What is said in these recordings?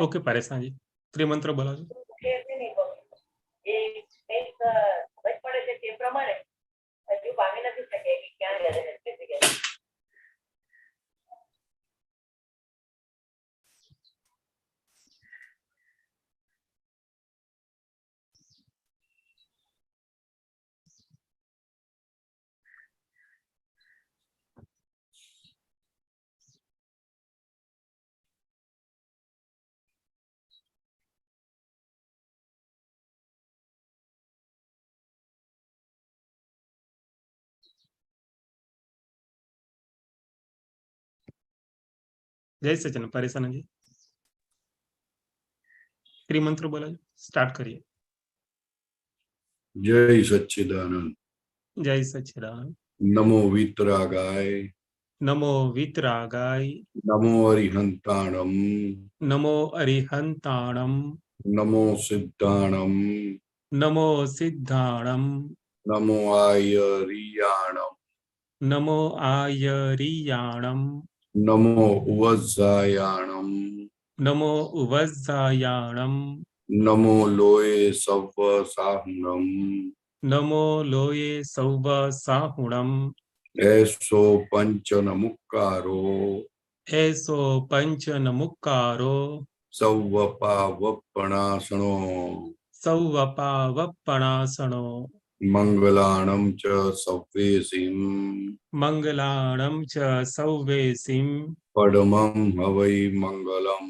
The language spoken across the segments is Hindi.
ઓકે પરેશાનજી, ત્રિમંત્ર બોલાવજો. જય સચિન. પરેશાનજી, ત્રિમંત્ર બોલાવજો. સ્ટાર્ટ કરીએ. જય સચ્ચિદાનંદ. જય સચ્ચિદાનંદ. નમો વિતરાગાય. નમો વિતરાગાય. નમો અરિહંતાણમ. નમો અરિહંતાણમ. નમો સિદ્ધાણમ. નમો સિદ્ધાણમ. નમો આયરિયાણમ. નમો આયરિયાણમ. નમો ઉવઝાયાણમ. નમો ઉવઝાયાણમ. નમો લોય સવ સાહુણમ. નમો લોયે સૌવ સાહુણમ. એસો પંચ નમુકારો. એસો પંચ નમુકારો. સૌવપાવપણાસણો. સૌવપાવપણાસણો. મંગલાણમ ચ સવ્વેસિમ. મંગલાણમ ચ સૌવેસિમ. પડમં હવૈ મંગલમ.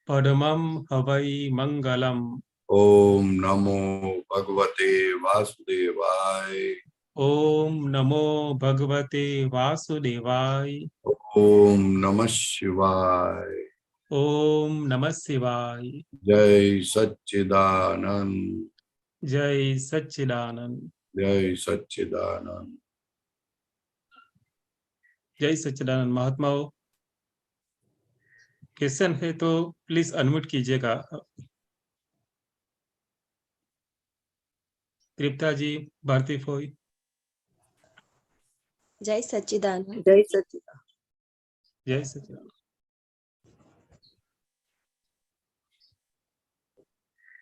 પડમં હવૈ મંગલમ. ઓમ નમો ભગવતે વાસુદેવાય. ઓમ નમો ભગવતે વાસુદેવાય. ઓમ નમઃ શિવાય. ઓમ નમઃ શિવાય. જય સચ્ચિદાનંદ. જય સચ્ચિદાનંદ. જય સચ્ચિદાનંદ. जय सच्चिदानंद. महात्माओं, क्वेश्चन है तो प्लीज अनम्यूट कीजिएगा. तृप्ता जी, भारती फोई. जय सच्चिदानंद. जय सच्चिदानंद. जय सच्चिदानंद.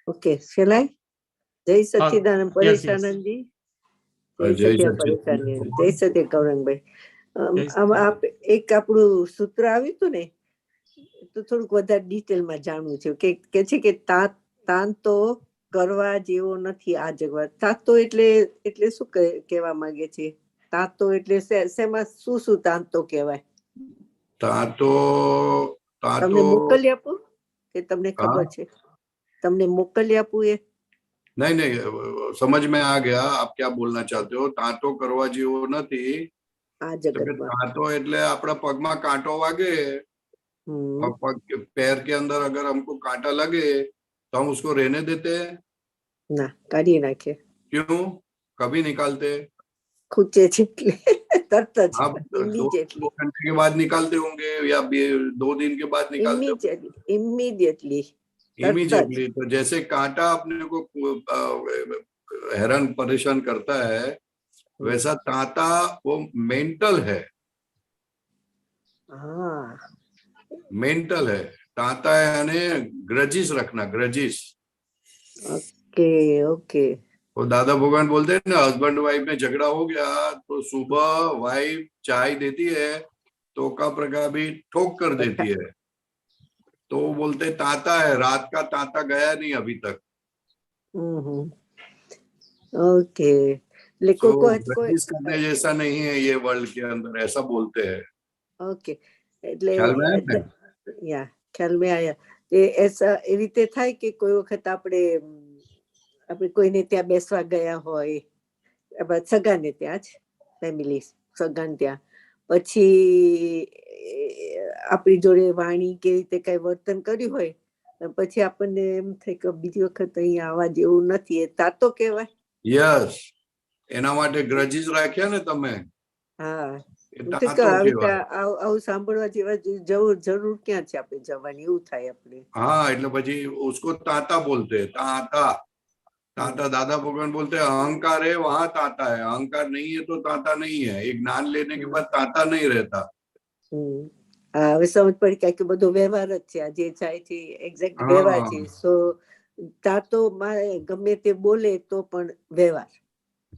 Okay, shall I? जय सच्चिदानंद. परेशानंद जी. जय सत्य परेशानंद. जय सत्य गौरंगભાઈ. આપ એક આપણું સૂત્ર આવ્યું હતું ને, તો થોડુંક વધારે ડિટેલમાં જાણવું છે. કે છે કે તાંતો કરવા જેવો નથી આ જગત. તાંતો એટલે શું કહેવા માંગે છે? તાંતો એટલે શેમાં શું તાંતો કહેવાય? તાંતો તમને મોકલી આપું કે તમને ખબર છે? તમને મોકલી આપું એ? नहीं नहीं, समझ में आ गया आप क्या बोलना चाहते हो. तांतो करवा जेવો નથી. આ જગતમાં तांतो એટલે આપણા પગમાં કાંટો વાગે, पैर के अंदर अगर हमको कांटा लगे तो हम उसको रहने देते हैं? ना, काढ़ी नाखे. क्यों? कभी निकालते? खूचे छेटले तरत ज आप 2 घंटे के बाद निकालते होंगे या 2 दिन के बाद निकालते? इमीडिएटली. तो जैसे कांटा अपने को हैरान परेशान करता है, वैसा तांता वो मेंटल है. मेंटल है. तांता है यानी ग्रजिस रखना, ग्रजिस. Okay okay. वो दादा भगवान बोलते हैं ना, हस्बैंड वाइफ में झगड़ा हो गया तो सुबह वाइफ चाय देती है तो कप रखा भी ठोक कर देती है, तो वो बोलते तांता है, रात का तांता गया नहीं अभी तक. ओके. तो करने जैसा नहीं है ये वर्ल्ड के अंदर, ऐसा बोलते हैं. ओके. ख्याल में आया? या ख्याल में आया. ऐसा એ રીતે થાય કે કોઈ વખત આપણે કોઈને ત્યાં બેસવા ગયા હોય, સગાને ત્યાં જ ફેમિલી સગાને ત્યાં, પછી આપણી જોડે વાણી કે રીતે કઈ વર્તન કર્યું હોય, પછી આપણને એમ થાય કે બીજી વખત અહીંયા આવવા જેવું નથી, એ તાતો કહેવાય. યસ, એના માટે ગ્રજીસ રાખ્યા ને તમે. હા, આવું સાંભળવા જેવા જરૂર ક્યાં છે આપણે જવાની, એવું થાય આપણે. હા, એટલે પછી उसको ताता बोलते हैं. ताता ताता, दादा भगवान बोलते हैं अहंकार है वहां ताता है, अहंकार नहीं है तो ताता नहीं है। एक ज्ञान लेने के बाद ताता नहीं रहता। હવે સમજ પડી કે બધો વ્યવહાર જ છે, આ જે થાય છે એક્ઝેક્ટ વ્યવહાર છે. સો તાતો ગમે તે બોલે તો પણ વ્યવહાર.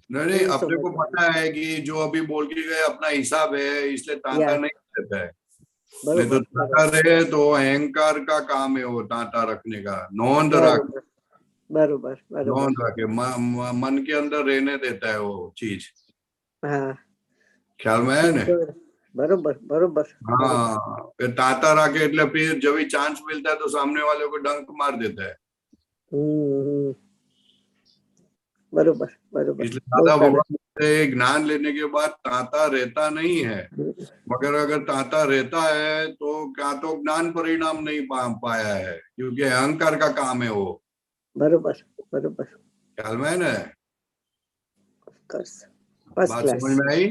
नहीं, अपने को पता है कि जो अभी बोल के गए अपना हिसाब है, इसलिए ताता नहीं रहता है। नहीं तो ताता रहे तो अहंकार का काम है वो ताता रखने का, नोंद रख, बरोबर नोंद रखे, मन के अंदर रहने देता है वो चीज। हाँ, ख्याल में है ना? बरोबर बरोबर. हाँ, फिर ताता रखे એટલે फिर जब भी चांस मिलता है तो सामने वाले को डंक मार देता है। बरोबर बरोबर. इसलिए दादा भगवान से ज्ञान लेने के बाद ताता रहता नहीं है, मगर अगर ताता रहता है तो क्या तो ज्ञान परिणाम नहीं पाया है, क्योंकि अहंकार का काम है वो। बरोबर बरोबर. ख्याल में है ना? बात समझ में आई?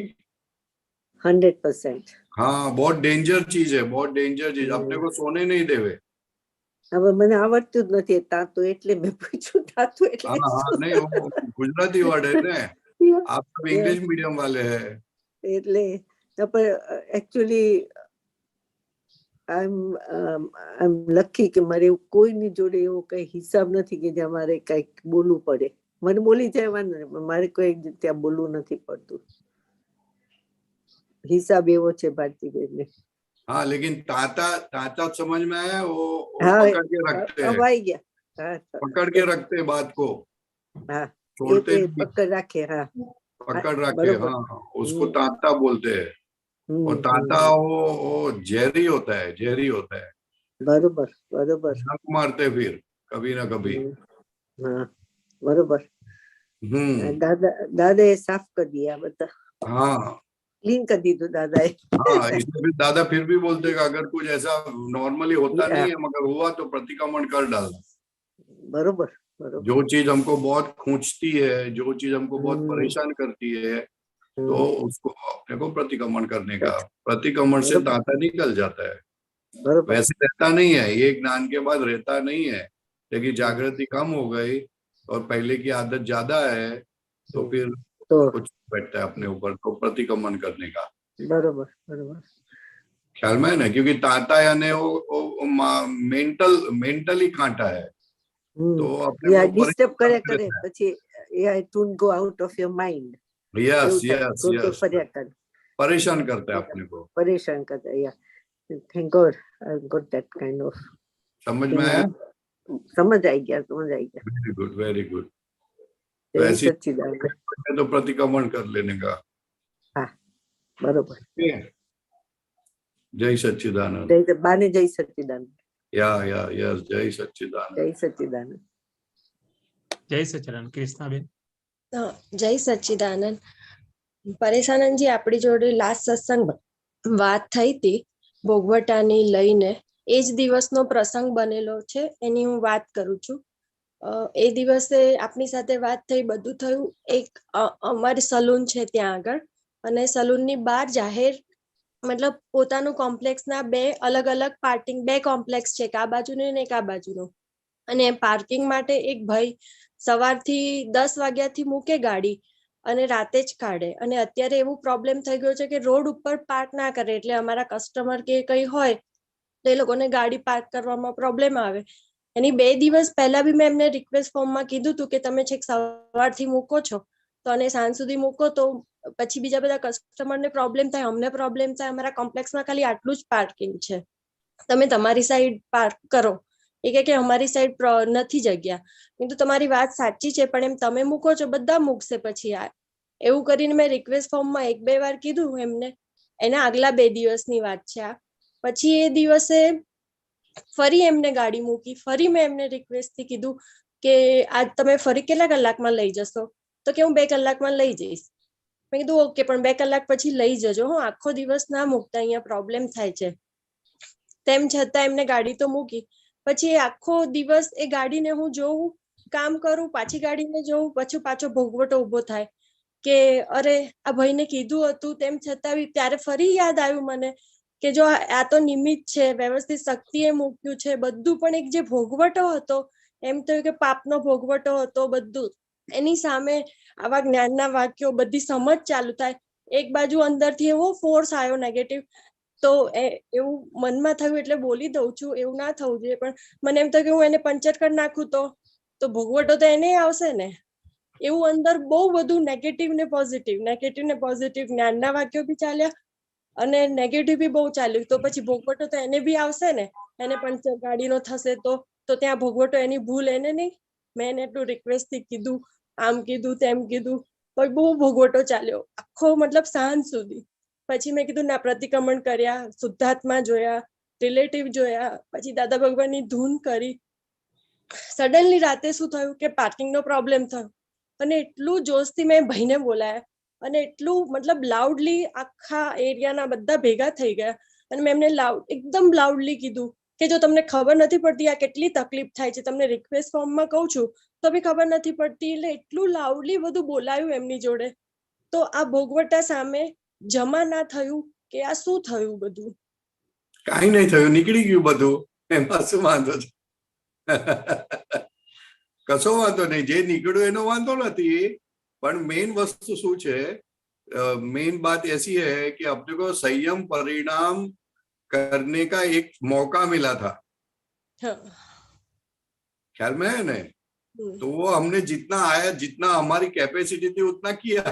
100%. हाँ, बहुत डेंजर चीज है, बहुत डेंजर चीज, अपने को सोने नहीं देवे. હવે મને આવડતું જ નથી તાતો, એટલે મેં પૂછ્યું તાતો એટલે. हाँ, नहीं वो गुजराती वर्ड है ना, आप सब इंग्लिश मीडियम वाले हैं. એટલે एक्चुअली આઈ એમ લકી કે મારે કોઈની જોડે એવો કઈ હિસાબ નથી કે જ્યાં મારે કઈક બોલવું પડે. મને બોલી જવાનું, મારે કોઈ ત્યાં બોલવું નથી પડતું. हिसाब एवो छे भारतीबेन ने. हाँ, लेकिन ताता ताता समझ में आया, वो पकड़ के रखते हैं, आई गया. पकड़ के रखते हैं बात को. हाँ, छोड़ते पकड़ रखे. हाँ, पकड़ रखे. हाँ, उसको ताता बोलते हैं. और ताता वो जहरी होता है, जहरी होता है. बरोबर बरोबर. मारते फिर कभी ना कभी. हाँ, बरोबर. दादा दादा साफ कर दिया बता. हाँ, क्लीन कर दी तो दादा. हाँ, इसलिए फिर दादा फिर भी बोलते हैं कि अगर कुछ ऐसा नॉर्मली होता नहीं है मगर हुआ तो प्रतिक्रमण कर डालना. बरोबर बरोबर. जो चीज हमको बहुत खींचती है, जो चीज हमको बहुत परेशान करती है, तो उसको अपने को प्रतिक्रमण करने का. प्रतिक्रमण से ताता निकल जाता है. वैसे रहता नहीं है, ये ज्ञान के बाद रहता नहीं है, लेकिन जागृति कम हो गई और पहले की आदत ज्यादा है तो फिर कुछ बैठता है अपने ऊपर, तो प्रतिक्रमण करने का. बरोबर बरोबर. ख्याल में है ना? क्योंकि ताता यानी वो मेंटली कांटा है, तो अपने को डिस्टर्ब करे પછી it won't go out of your mind. Yes yes yes, परेशान करता है अपने को, परेशान करता है. Thank God I got that kind of. समझ में आया? समझ आ गया, समझ आ गया. Very good very good. तो प्रतिक्रमण कर लेने का. हाँ, बरोबर. जय सच्चिदानंद. बाने जय सच्चिदानंद. या यस, जय सच्चिदानंद. जय सच्चिदानंद. जय सच्चिदानंद. कृष्णाबेन. जय सच्चिदानंद. પરેશાનંદજી, આપણી જોડે લાસ્ટ સત્સંગ વાત થઈ હતી ભોગવટાની લઈને, એ જ દિવસનો પ્રસંગ બનેલો છે, એની હું વાત કરું છું. એ દિવસે આપની સાથે વાત થઈ, બધું થયું. એક અમારી સલૂન છે ત્યાં આગળ, અને સલૂનની બહાર જાહેર મતલબ પોતાનું કોમ્પ્લેક્સના બે અલગ અલગ પાર્કિંગ, બે કોમ્પ્લેક્સ છે, એક આ બાજુનું ને એક આ બાજુનું. અને પાર્કિંગ માટે એક ભાઈ સવારથી 10 વાગ્યાથી મૂકે ગાડી અને રાતે જ કાઢે. અને અત્યારે એવું પ્રોબ્લેમ થઈ ગયો છે કે રોડ ઉપર પાર્ક ના કરે, એટલે અમારા કસ્ટમર કે કઈ હોય તો એ લોકોને ગાડી પાર્ક કરવામાં પ્રોબ્લેમ આવે. એની 2 દિવસ પહેલા બી મેં એમને રિક્વેસ્ટ ફોર્મમાં કીધું હતું કે તમે છેક સવારથી મૂકો છો તો અને સાંજ સુધી મૂકો તો પછી બીજા બધા કસ્ટમરને પ્રોબ્લેમ થાય, અમને પ્રોબ્લેમ થાય. અમારા કોમ્પ્લેક્સમાં ખાલી આટલું જ પાર્કિંગ છે, તમે તમારી સાઈડ પાર્ક કરો. એ કે અમારી સાઈડ નથી જગ્યા. কিন্তু તમારી વાત સાચી છે, પણ એમ તમે મૂકો છો, બધા મૂકશે પછી યાર. એવું કરીને મેં રિક્વેસ્ટ ફોર્મમાં 1-2 વાર કીધું એમને. એના આગલા 2 દિવસની વાત છે આ. પછી એ દિવસે ફરી એમને ગાડી મૂકી, ફરી મેં એમને રિક્વેસ્ટથી કીધું કે આજ તમે ફરી કેટલા કલાકમાં લઈ જશો? તો કે હું 2 કલાકમાં લઈ જઈશ. મેં કીધું ઓકે, પણ 2 કલાક પછી લઈ જજો, હું આખો દિવસ ના મૂકતા, અહીંયા પ્રોબ્લેમ થાય છે. તેમ છતાં એમને ગાડી તો મૂકી. પછી આખો દિવસ એ ગાડીને હું જોઉં, કામ કરું, પાછી ગાડીને જોઉં, પછી પાછો ભોગવટો ઉભો થાય કે અરે આ ભાઈને કીધું હતું તેમ છતાં ત્યારે ફરી યાદ આવ્યું મને કે જો આ તો નિમિત્ત છે, વ્યવસ્થિત શક્તિએ મૂક્યું છે બધું, પણ એક જે ભોગવટો હતો એમ થયું કે પાપનો ભોગવટો હતો બધું. એની સામે આવા જ્ઞાનના વાક્યો, બધી સમજ ચાલુ થાય. એક બાજુ અંદરથી એવો ફોર્સ આવ્યો નેગેટિવ, તો એવું મનમાં થયું એટલે બોલી દઉં છું, એવું ના થવું જોઈએ. પણ મને એમ થયું કે હું એને પંચર કરી નાખું તો ભોગવટો તો એને આવશે ને. એવું અંદર બહુ બધું નેગેટિવ ને પોઝિટિવ જ્ઞાનના વાક્યો બી ચાલ્યા અને નેગેટિવ બી બહુ ચાલ્યું. તો પછી ભોગવટો તો એને બી આવશે ને, એને પંચર ગાડીનો થશે તો ત્યાં ભોગવટો એની ભૂલ એને નહીં. મેં એને એટલું રિક્વેસ્ટ થી કીધું, આમ કીધું તેમ કીધું, પણ બહુ ભોગવટો ચાલ્યો આખો, મતલબ સાંજ સુધી. પછી મેં કીધું ના, પ્રતિક્રમણ કર્યા, શુદ્ધાત્મા જોયા, રિલેટિવ જોયા, પછી દાદા ભગવાનની ધૂન કરી. સડનલી રાતે શું થયું કે પાર્કિંગનો પ્રોબ્લેમ થયો અને એટલું જોશથી મેં ભાઈને બોલાયા અને એટલું મતલબ લાઉડલી આખા એરિયાના બધા ભેગા થઈ ગયા અને મેં એમને એકદમ લાઉડલી કીધું કે જો તમને ખબર નથી પડતી આ કેટલી તકલીફ થાય છે, તમને રિક્વેસ્ટ ફોર્મમાં કહું છું તો બી ખબર નથી પડતી. એટલે એટલું લાઉડલી બધું બોલાયું એમની જોડે. તો આ ભોગવટા સામે જમા ના થયું કે આ શું થયું? બધું કાંઈ નહીં થયું, નીકળી ગયું બધું. એમાં શું વાંધો છે? કશો વાંધો નહીં, જે નીકળ્યું એનો વાંધો નથી. પણ मेन वस्तु શું છે, मेन बात ऐसी है कि अपने को संयम परिणाम करने का एक मौका मिला था, ख्याल में है ना? तो वो हमने जितना आया, जितना हमारी कैपेसिटी थी उतना किया,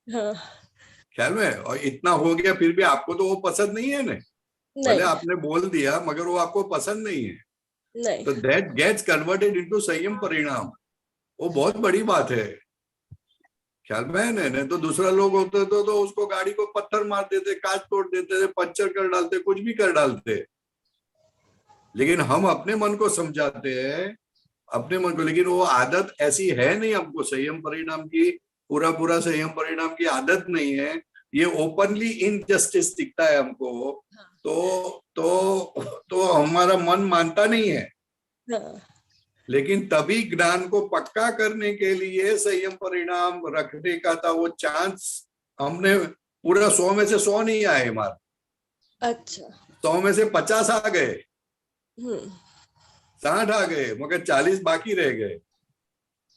ख्याल में? और इतना हो गया, फिर भी आपको तो वो पसंद नहीं है ना. भले आपने बोल दिया मगर वो आपको पसंद नहीं है. तो दैट गेट्स कन्वर्टेड इनटू संयम परिणाम. वो बहुत बड़ी बात है, ख्याल में है ना? तो दूसरा लोग होते तो उसको गाड़ी को पत्थर मार देते, कांच तोड़ देते, पंचर कर डालते, कुछ भी कर डालते. लेकिन हम अपने मन को समझाते हैं, अपने मन को. लेकिन वो आदत ऐसी है नहीं हमको संयम परिणाम की, पूरा संयम परिणाम की आदत नहीं है. ये ओपनली इनजस्टिस दिखता है हमको, तो हमारा मन मानता नहीं है. लेकिन तभी ज्ञान को पक्का करने के लिए संयम परिणाम रखने का था वो चांस. हमने पूरा 100 में से 100 नहीं आए हमारे. अच्छा, 100 में से 50 आ गए, 60 आ गए, मगर 40 बाकी रह गए.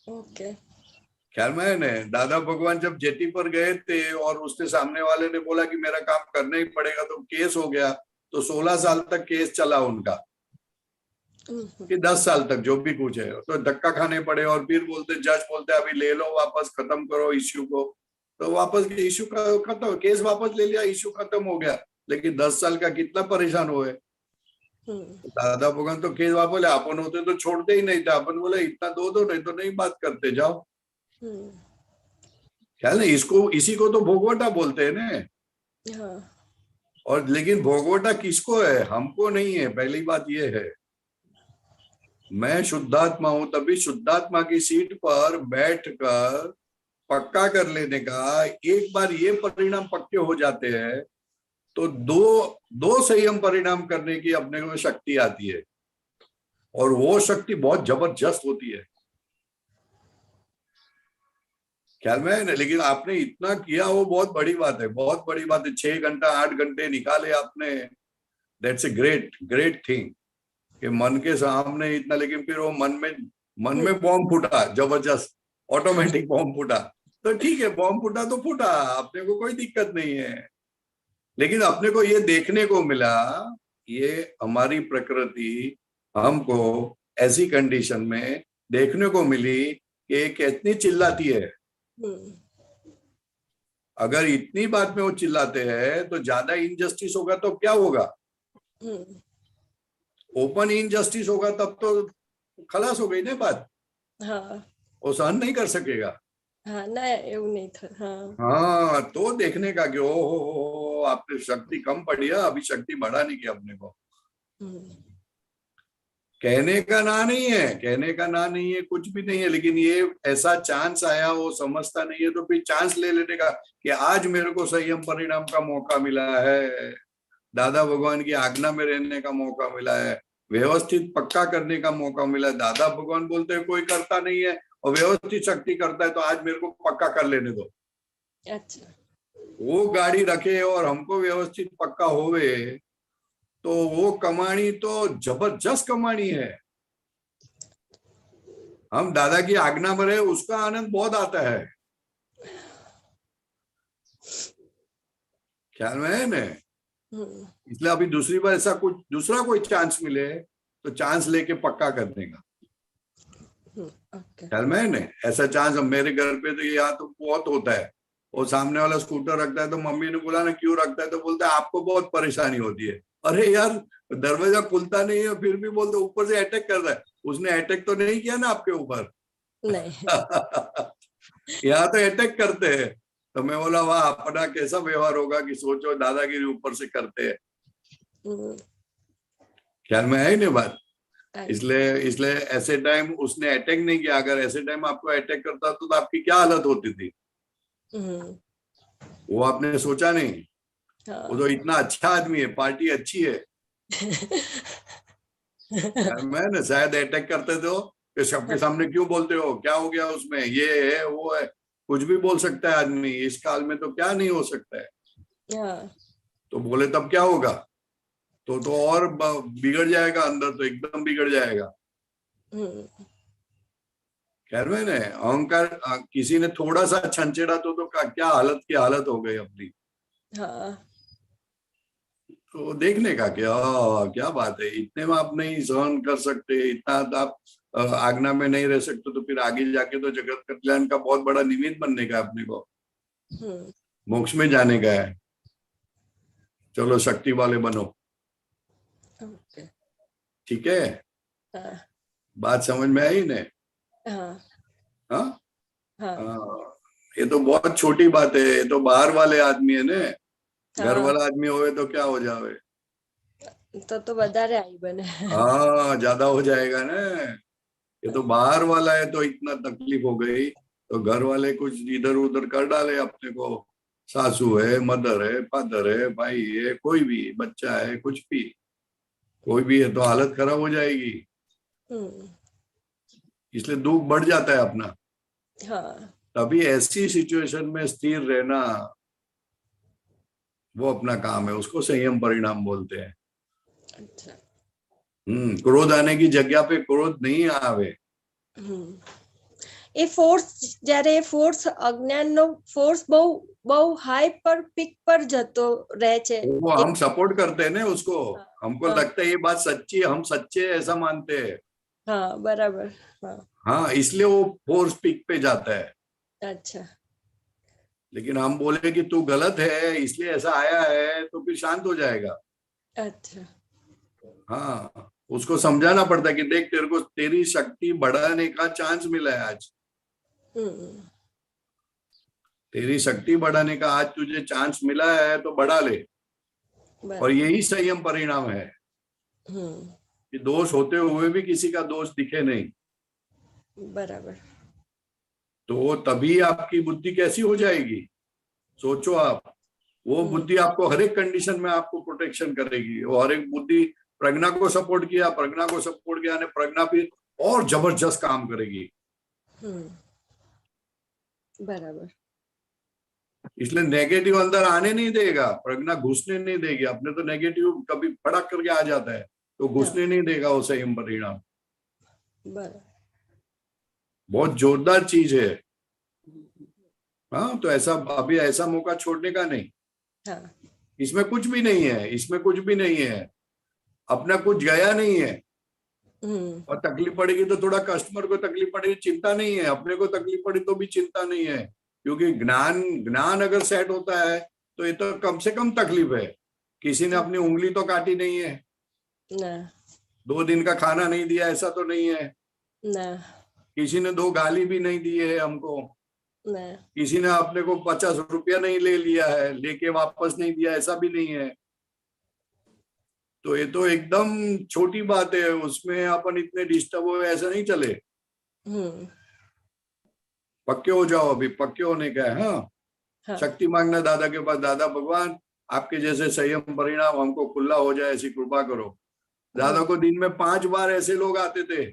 ओके, ख्याल में है ना? दादा भगवान जब जेटी पर गए थे और उसने सामने वाले ने बोला कि मेरा काम करना ही पड़ेगा, तो केस हो गया. तो 16 साल तक केस चला उनका, कि 10 साल तक जो भी कुछ है. तो धक्का खाने पड़े और फिर बोलते, जज बोलते अभी ले लो वापस, खत्म करो इश्यू को. तो वापस इश्यू का खत्म, केस वापस ले लिया, इश्यू खत्म हो गया. लेकिन 10 साल का कितना परेशान हुए. दादा भगवान तो केस वापस ले, अपन होते तो छोड़ते ही नहीं थे. अपन बोले इतना दो नहीं तो नहीं बात करते, जाओ. ख्याल है? इसी को तो भोगवटा बोलते हैं ना. और लेकिन भोगवटा किसको है? हमको नहीं है. पहली बात ये है, मैं शुद्धात्मा हूं, तभी शुद्धात्मा की सीट पर बैठकर पक्का कर लेने का. एक बार ये परिणाम पक्के हो जाते हैं तो दो संयम परिणाम करने की अपने को शक्ति आती है, और वो शक्ति बहुत जबरदस्त होती है. ख्याल में है ना? लेकिन आपने इतना किया, वो बहुत बड़ी बात है, बहुत बड़ी बात है. 6 घंटा 8 घंटे निकाले आपने, दैट्स ए ग्रेट थिंग कि मन के सामने इतना. लेकिन फिर वो मन में बॉम्ब फूटा, जबरदस्त ऑटोमेटिक बॉम्ब फूटा. तो ठीक है, बॉम्ब फूटा तो फूटा, अपने को कोई दिक्कत नहीं है. लेकिन अपने को ये देखने को मिला, ये हमारी प्रकृति हमको ऐसी कंडीशन में देखने को मिली कि कितनी चिल्लाती है. अगर इतनी बात में वो चिल्लाते हैं तो ज्यादा इनजस्टिस होगा तो क्या होगा? ओपन इनजस्टिस होगा तब तो खलास हो गई ना बात. वो सहन नहीं कर सकेगा. तो देखने का कि ओ आपने शक्ति कम पड़ी है, अभी शक्ति बढ़ाने की अपने को. कहने का ना नहीं है, कहने का ना नहीं है, कुछ भी नहीं है. लेकिन ये ऐसा चांस आया, वो समझता नहीं है, तो फिर चांस ले लेने का कि आज मेरे को संयम परिणाम का मौका मिला है, दादा भगवान की आज्ञा में रहने का मौका मिला है, व्यवस्थित पक्का करने का मौका मिला है. दादा भगवान बोलते हैं कोई करता नहीं है और व्यवस्थित शक्ति करता है, तो आज मेरे को पक्का कर लेने दो. अच्छा, वो गाड़ी रखे और हमको व्यवस्थित पक्का होवे तो वो कमानी तो जबरदस्त कमानी है. हम दादा की आज्ञा में रहे, उसका आनंद बहुत आता है। ख्याल में है ना? इसलिए अभी दूसरी बार ऐसा कुछ दूसरा कोई चांस मिले तो चांस लेके पक्का करने का। ख्याल में है ना? ऐसा चांस मेरे घर पे तो यहाँ तो बहुत होता है। वो सामने वाला स्कूटर रखता है तो मम्मी ने बोला ना क्यों रखता है, तो बोलता है आपको बहुत परेशानी होती है। अरे यार दरवाजा खुलता नहीं है फिर भी बोलते ऊपर से अटैक कर रहा है। उसने अटैक तो नहीं किया ना आपके ऊपर? नहीं। यहाँ तो अटैक करते हैं। तो मैं बोला वाह अपना कैसा व्यवहार होगा कि सोचो दादागिरी ऊपर से करते हैं। ख्याल में है नहीं बात? इसलिए ऐसे टाइम उसने अटैक नहीं किया। अगर ऐसे टाइम आपको अटैक करता तो आपकी क्या हालत होती थी? वो आपने सोचा नहीं। वो तो इतना अच्छा आदमी है, पार्टी अच्छी है। मैं ना शायद अटैक करते थे कि सबके सामने क्यों बोलते हो, क्या हो गया उसमें, ये है वो है, कुछ भी बोल सकता है आदमी। इस काल में तो क्या नहीं हो सकता है। तो बोले तब क्या होगा? तो और बिगड़ जाएगा अंदर, तो एकदम बिगड़ जाएगा। खैर में ने अहंकार किसी ने थोड़ा सा छंचेड़ा तो क्या हालत की हालत हो गई अपनी। तो देखने का क्या बात है, इतने में आप नहीं सहन कर सकते, इतना आप आज्ञा में नहीं रह सकते, तो फिर आगे जाके तो जगत कल्याण का बहुत बड़ा निमित्त बनने का अपने को, मोक्ष में जाने का है। चलो शक्ति वाले बनो। ठीक है? बात समझ में आई ने? हाँ? ये तो बहुत छोटी बात है, ये तो बाहर वाले आदमी है ने। घर वाला आदमी होवे तो क्या हो जावे? तो વધારે आई बने। हाँ ज्यादा हो जाएगा ना। ये तो बाहर वाला है तो इतना तकलीफ हो गई, तो घर वाले कुछ इधर उधर कर डाले अपने को। सासू है, मदर है, फादर है, भाई है, कोई भी बच्चा है, कुछ भी कोई भी है तो हालत खराब हो जाएगी। इसलिए दुख बढ़ जाता है अपना। तभी ऐसी सिचुएशन में स्थिर रहना वो अपना काम है, उसको संयम परिणाम बोलते हैं। क्रोध आने की जगह पे क्रोध नहीं आवे। એ ફોર્સ જ્યારે એ ફોર્સ અજ્ઞાનનો ફોર્સ બહુ હાઈ પર પીક પર જતો રહે છે। वो हम सपोर्ट करते हैं ना उसको। हमको लगता है ये बात सच्ची है, हम सच्चे हैं ऐसा मानते हैं। हाँ बराबर। हाँ इसलिए वो फोर्स पीक पे जाता है। अच्छा। लेकिन हम बोले कि तू गलत है इसलिए ऐसा आया है तो फिर शांत हो जाएगा। अच्छा। हाँ उसको समझाना पड़ता है कि देख तेरे को तेरी शक्ति बढ़ाने का चांस मिला है आज। तेरी शक्ति बढ़ाने का आज तुझे चांस मिला है तो बढ़ा ले। और यही संयम परिणाम है कि दोष होते हुए भी किसी का दोष दिखे नहीं। बराबर। तो तभी आपकी बुद्धि कैसी हो जाएगी? सोचो आप, वो बुद्धि आपको हर एक कंडीशन में आपको प्रोटेक्शन करेगी। वो हर एक बुद्धि प्रज्ञा को सपोर्ट किया, प्रज्ञा को सपोर्ट किया ने प्रज्ञा भी और जबरदस्त काम करेगी। बराबर। इसलिए नेगेटिव अंदर आने नहीं देगा, प्रज्ञा घुसने नहीं देगी। अपने तो नेगेटिव कभी फड़क करके आ जाता है तो घुसने नहीं देगा वो संयम परिणाम। बहुत जोरदार चीज है। हाँ तो ऐसा अभी ऐसा मौका छोड़ने का नहीं। इसमें कुछ भी नहीं है, इसमें कुछ भी नहीं है, अपना कुछ गया नहीं है। और तकलीफ पड़ेगी तो थोड़ा कस्टमर को तकलीफ पड़ेगी, चिंता नहीं है। अपने को तकलीफ पड़ी तो भी चिंता नहीं है, क्योंकि ज्ञान अगर सेट होता है तो ये तो कम से कम तकलीफ है। किसी ने अपनी उंगली तो काटी नहीं है, 2 दिन का खाना नहीं दिया ऐसा तो नहीं है, किसी ने 2 गाली भी नहीं दी है हमको, किसी ने अपने को 50 रुपया नहीं ले लिया है, लेके वापस नहीं दिया ऐसा भी नहीं है। तो ये तो एकदम छोटी बात है, उसमें अपन इतने डिस्टर्ब हो ऐसा नहीं चले। पक्के हो जाओ, अभी पक्के होने का है। हाँ शक्ति मांगना दादा के पास, दादा भगवान आपके जैसे संयम परिणाम हमको खुला हो जाए ऐसी कृपा करो। दादा को दिन में 5 बार ऐसे लोग आते थे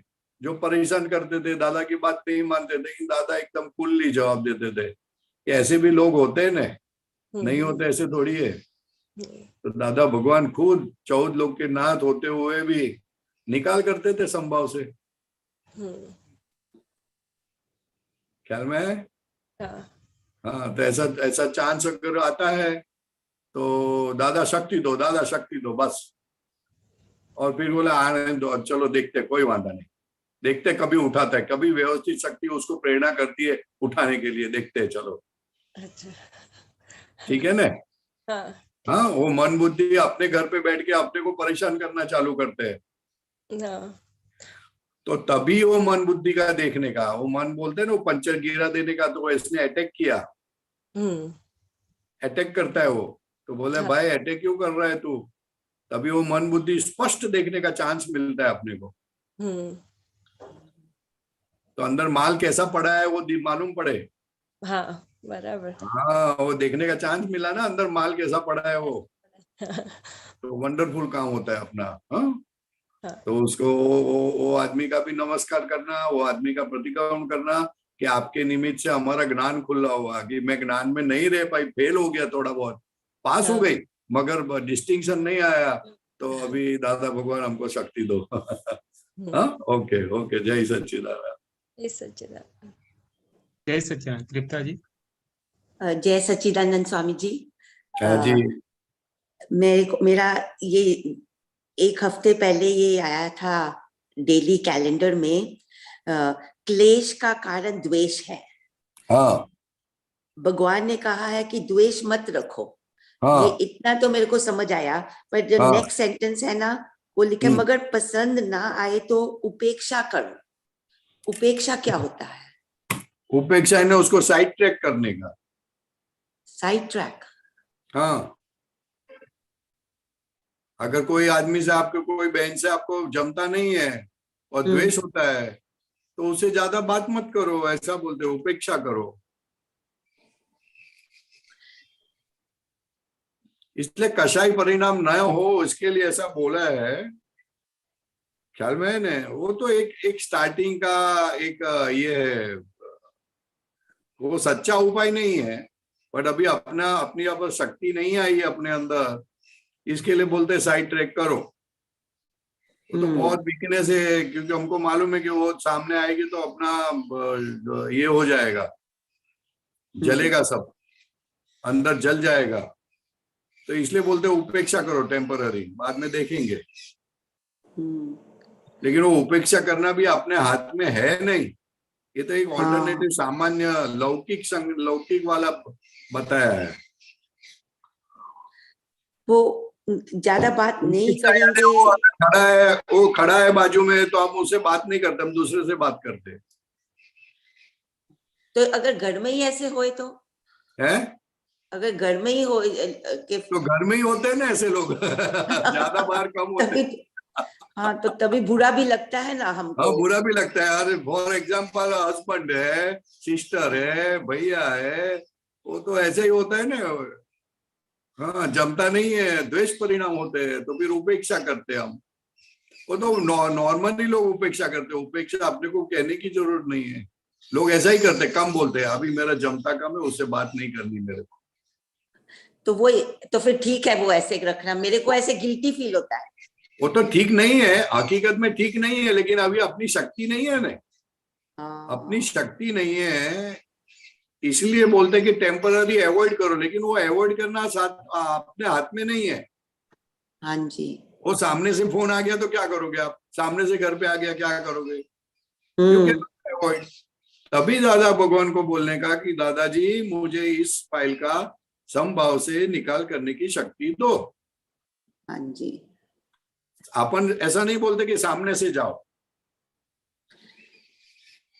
जो परेशान करते थे, दादा की बात नहीं मानते थे, लेकिन दादा एकदम कुल्ली जवाब देते थे कि ऐसे भी लोग होते हैं ना, नहीं होते ऐसे थोड़ी है। तो दादा भगवान खुद 14 लोग के नाथ होते हुए भी निकाल करते थे संभाव से। ख्याल में है? हाँ हाँ, तो ऐसा ऐसा चांस अगर आता है तो दादा शक्ति दो, दादा शक्ति दो बस। और फिर बोला आने दो, चलो देखते, कोई वादा नहीं, देखते कभी उठाता है, कभी व्यवस्थित शक्ति उसको प्रेरणा करती है उठाने के लिए, देखते हैं चलो। अच्छा ठीक है ना? हाँ हाँ, वो मन बुद्धि अपने घर पे बैठ के अपने को परेशान करना चालू करते हैं। हाँ तो तभी वो मन बुद्धि का देखने का, वो मन बोलते हैं ना, वो पंचर गिरा देने का, तो इसने अटैक किया, अटैक करता है वो, तो बोले हाँ। भाई अटैक क्यों कर रहा है तू? तभी वो मन बुद्धि स्पष्ट देखने का चांस मिलता है अपने को। तो अंदर माल कैसा पड़ा है वो मालूम पड़े। हाँ बराबर। हाँ, वो देखने का चांस मिला ना, अंदर माल कैसा पड़ा है वो, तो वंडरफुल काम होता है अपना। हाँ, हाँ। तो उसको वो आदमी का भी नमस्कार करना, वो आदमी का प्रतिक्रमण करना कि आपके निमित्त से हमारा ज्ञान खुला हुआ, कि मैं ज्ञान में नहीं रह पाई, फेल हो गया, थोड़ा बहुत पास हो गई मगर डिस्टिंक्शन नहीं आया, तो अभी दादा भगवान हमको शक्ति दो। हाँ, ओके ओके, जय सच्चिदानंद। जय सच्चिदानंद। जय सच्चिदानंद। तृप्ता जी। जय सच्चिदानंद स्वामी जी। हाँ जी। मेरा ये एक हफ्ते पहले ये आया था डेली कैलेंडर में, क्लेश का कारण द्वेष है। हाँ भगवान ने कहा है कि द्वेष मत रखो। हाँ ये इतना तो मेरे को समझ आया, पर जो हाँ। नेक्स्ट सेंटेंस है ना, वो लिखे मगर पसंद ना आए तो उपेक्षा करो। उपेक्षा क्या होता है? उपेक्षा है ना, उसको साइड ट्रैक करने का। Side track. हाँ, अगर कोई आदमी से, आपके कोई बहन से आपको जमता नहीं है और द्वेष होता है, तो उसे ज्यादा बात मत करो, ऐसा बोलते हो, उपेक्षा करो। इसलिए कषाय परिणाम न हो, इसके लिए ऐसा बोला है, ख्याल में है ना? वो तो एक स्टार्टिंग का एक ये है, वो सच्चा उपाय नहीं है, बट अभी अपनी अब शक्ति नहीं आई है अपने अंदर, इसके लिए बोलते साइड ट्रैक करो। वो तो बहुत वीकनेस है, क्योंकि हमको मालूम है कि वो सामने आएगी तो अपना ये हो जाएगा, जलेगा, सब अंदर जल जाएगा। तो इसलिए बोलते उपेक्षा करो, टेम्पररी, बाद में देखेंगे। लेकिन वो उपेक्षा करना भी अपने हाथ में है नहीं, ये तो एक ऑल्टरनेटिव सामान्य लौकिक वाला बताया है। वो ज्यादा बात नहीं करेंगे। वो खड़ा है बाजू में, तो हम उससे बात नहीं करते, हम दूसरे से बात करते। तो अगर घर में ही ऐसे होए तो है, अगर घर में ही हो तो घर में ही होते हैं ना ऐसे लोग। ज्यादा बाहर कम होते हैं। हाँ, तो तभी बुरा भी लगता है ना हमको। हाँ, बुरा भी लगता है। अरे फॉर एग्जाम्पल हस्बैंड है, सिस्टर है, भैया है, वो तो ऐसे ही होता है ना। हाँ, जमता नहीं है, द्वेष परिणाम होते हैं, तो फिर उपेक्षा करते हैं हम। वो तो नॉर्मली लोग उपेक्षा करते हैं, उपेक्षा अपने को कहने की जरूरत नहीं है, लोग ऐसा ही करते, कम बोलते हैं, अभी मेरा जमता कम है, उससे बात नहीं करनी मेरे को। तो वो, तो फिर ठीक है वो ऐसे रखना। मेरे को ऐसे गिल्टी फील होता है। वो तो ठीक नहीं है, हकीकत में ठीक नहीं है, लेकिन अभी अपनी शक्ति नहीं है ना, अपनी शक्ति नहीं है, इसलिए बोलते हैं कि टेम्पररी अवॉइड करो। लेकिन वो अवॉइड करना अपने हाथ में नहीं है। हाँ जी। वो सामने से फोन आ गया तो क्या करोगे आप? सामने से घर पे आ गया, क्या करोगे? अवॉइड। तभी दादा भगवान को बोलने का कि दादाजी मुझे इस फाइल का समभाव से निकाल करने की शक्ति दो। हाँ जी। अपन ऐसा नहीं बोलते कि सामने से जाओ,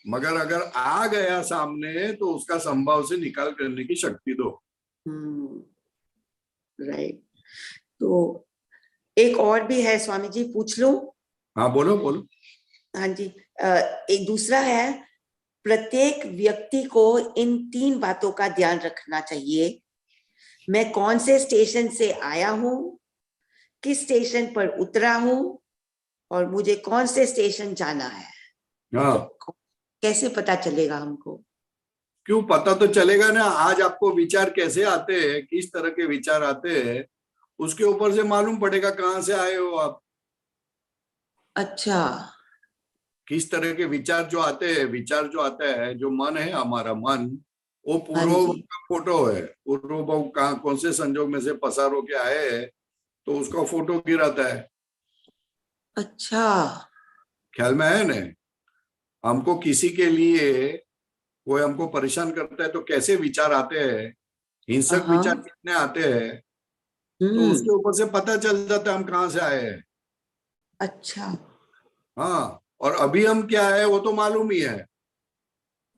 मगर अगर आ गया सामने तो उसका संभाव से निकाल करने की शक्ति दो। राइट। तो एक और भी है स्वामी जी, पूछ लूं? हाँ, बोलो बोलो। हाँ जी। एक दूसरा है, प्रत्येक व्यक्ति को इन 3 बातों का ध्यान रखना चाहिए। मैं कौन से स्टेशन से आया हूं, किस स्टेशन पर उतरा हूं, और मुझे कौन से स्टेशन जाना है। हाँ, तो कैसे पता चलेगा हमको? क्यों पता तो चलेगा ना। आज आपको विचार कैसे आते हैं, किस तरह के विचार आते हैं, उसके ऊपर से मालूम पड़ेगा कहाँ से आए हो आप। अच्छा। किस तरह के विचार जो आते हैं, विचार जो आता है, जो मन है हमारा मन, वो हाँ पूर्व जी। का फोटो है। पूर्व कहाँ कौन से संजोग में से पसार होके आए हैं, तो उसका फोटो गिराता है। अच्छा। ख्याल में है न? हमको किसी के लिए कोई हमको परेशान करता है तो कैसे विचार आते हैं, हिंसक हाँ। विचार कितने आते हैं, तो उसके ऊपर से पता चल जाता है हम कहाँ से आए हैं। अच्छा। हाँ, और अभी हम क्या है वो तो मालूम ही है,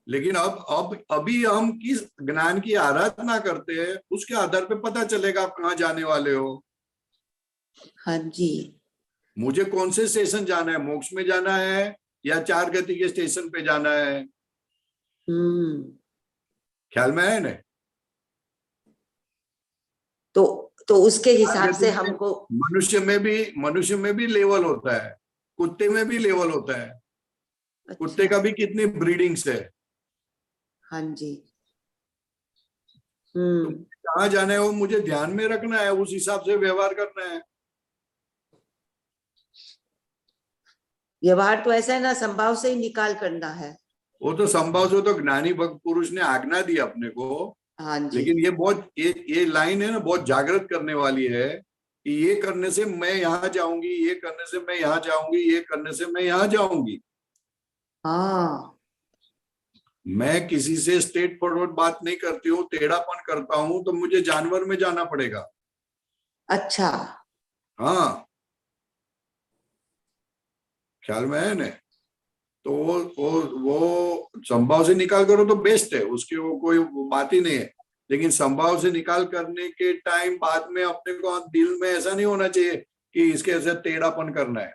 लेकिन अब अभी हम किस ज्ञान की आराधना करते हैं उसके आधार पे पता चलेगा आप कहाँ जाने वाले हो। हाँ जी। मुझे कौन से स्टेशन जाना है, मोक्ष में जाना है या चार गति के स्टेशन पे जाना है? ख्याल में है न? तो उसके चार हिसाब गति से में हमको। मनुष्य में भी लेवल होता है, कुत्ते में भी लेवल होता है। कुत्ते अच्छा। का भी कितनी ब्रीडिंग्स है। हाँ जी। तो कहाँ जाना है वो मुझे ध्यान में रखना है, उस हिसाब से व्यवहार करना है। व्यवहार तो ऐसा है ना, संभाव से ही निकाल करना है। वो तो संभव से तो ज्ञानी भक्त पुरुष ने आज्ञा दी अपने को। हाँ जी। लेकिन ये बहुत ये लाइन है ना, बहुत जागृत करने वाली है कि ये करने से मैं यहाँ जाऊंगी, ये करने से मैं यहाँ जाऊंगी, ये करने से मैं यहाँ जाऊंगी। हाँ। मैं किसी से स्ट्रेट फॉरवर्ड बात नहीं करती हूँ, टेढ़ापन करता हूँ तो मुझे जानवर में जाना पड़ेगा। अच्छा। हाँ, ख्याल में है न? तो वो संभाव से निकाल करो तो बेस्ट है, उसकी वो कोई बात ही नहीं है। लेकिन संभाव से निकाल करने के टाइम बाद में अपने को दिल में ऐसा नहीं होना चाहिए कि इसके ऐसे टेढ़ापन करना है।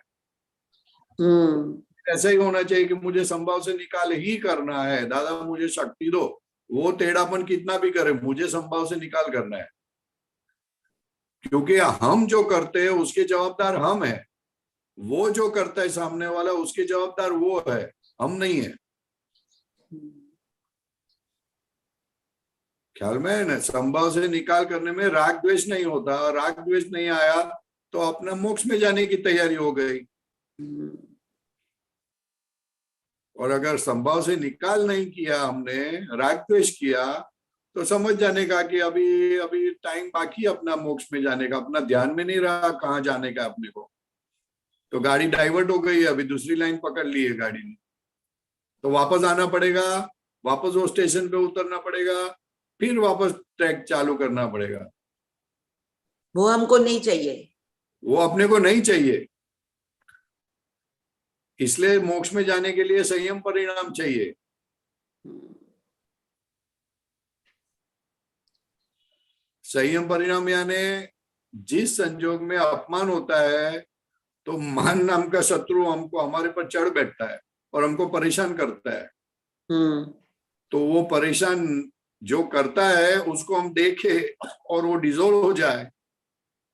ऐसा ही होना चाहिए कि मुझे संभाव से निकाल ही करना है, दादा मुझे शक्ति दो। वो टेढ़ापन कितना भी करे, मुझे संभाव से निकाल करना है, क्योंकि हम जो करते हैं उसके जवाबदार हम हैं। वो जो करता है सामने वाला उसके जवाबदार वो है, हम नहीं है। ख्याल में है ना? संभाव से निकाल करने में राग द्वेष नहीं होता, राग द्वेष नहीं आया तो अपना मोक्ष में जाने की तैयारी हो गई। और अगर संभाव से निकाल नहीं किया हमने, राग द्वेष किया, तो समझ जाने का कि अभी अभी टाइम बाकी अपना मोक्ष में जाने का, अपना ध्यान में नहीं रहा कहाँ जाने का अपने को। तो गाड़ी डाइवर्ट हो गई, अभी दूसरी लाइन पकड़ ली है गाड़ी ने, तो वापस आना पड़ेगा, वापस वो स्टेशन पे उतरना पड़ेगा, फिर वापस ट्रैक चालू करना पड़ेगा। वो हमको नहीं चाहिए, वो अपने को नहीं चाहिए। इसलिए मोक्ष में जाने के लिए संयम परिणाम चाहिए। संयम परिणाम यानी जिस संजोग में अपमान होता है तो मान नाम का शत्रु हमको हमारे पर चढ़ बैठता है और हमको परेशान करता है। तो वो परेशान जो करता है उसको हम देखे और वो डिसॉल्व हो जाए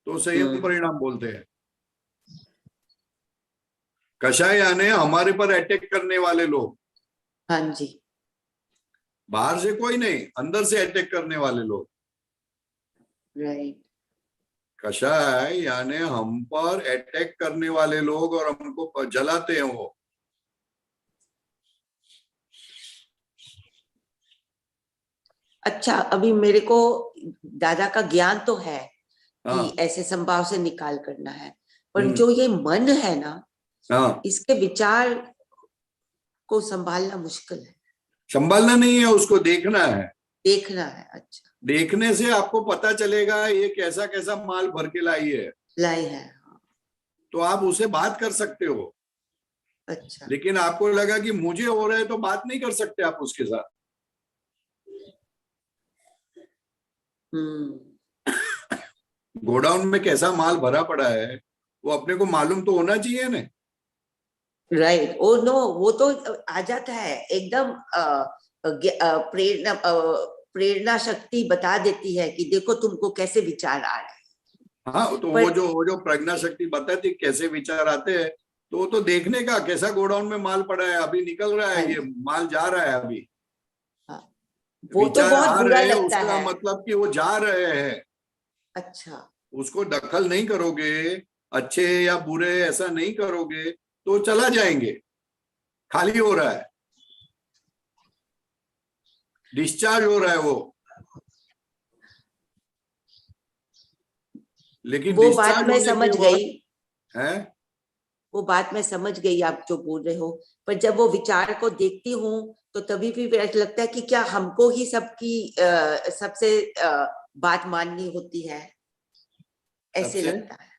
तो संयम परिणाम बोलते हैं। कषाय यानी हमारे पर अटैक करने वाले लोग। हाँ जी। बाहर से कोई नहीं, अंदर से अटैक करने वाले लोग। राइट। कषाय यानी हम पर अटैक करने वाले लोग और हमको जलाते हैं वो। अच्छा, अभी मेरे को दादा का ज्ञान तो है हाँ, कि ऐसे संभाव से निकाल करना है, पर जो ये मन है ना, हाँ, इसके विचार को संभालना मुश्किल है। संभालना नहीं है, उसको देखना है। देखना है। अच्छा। देखने से आपको पता चलेगा ये कैसा कैसा माल भर के लाई है, लाई है। तो आप उसे बात कर सकते हो। अच्छा। लेकिन आपको लगा कि मुझे हो रहा है तो बात नहीं कर सकते आप उसके साथ। गोडाउन में कैसा माल भरा पड़ा है वो अपने को मालूम तो होना चाहिए ना। राइट। ओ नो, वो तो आ जाता है एकदम। प्रेरणा शक्ति बता देती है कि देखो तुमको कैसे विचार आ रहे हैं। हाँ, तो वो जो प्रज्ञा शक्ति बताती कैसे विचार आते हैं, तो वो तो देखने का कैसा गोडाउन में माल पड़ा है, अभी निकल रहा है, ये माल जा रहा है अभी। वो तो बहुत बुरा लगता उसका है। मतलब कि वो जा रहे हैं। अच्छा। उसको दखल नहीं करोगे, अच्छे या बुरे ऐसा नहीं करोगे तो चला जाएंगे। खाली हो रहा है, डिस्चार्ज हो रहा है वो। लेकिन वो डिस्चार्ज बात मैं होने समझ के बाद गई, है, वो बात मैं समझ गई आप जो बोल रहे हो, पर जब वो विचार को देखती हूँ तो तभी भी ऐसा लगता है कि क्या हमको ही सबकी सबसे बात माननी होती है, ऐसे सबसे? लगता है।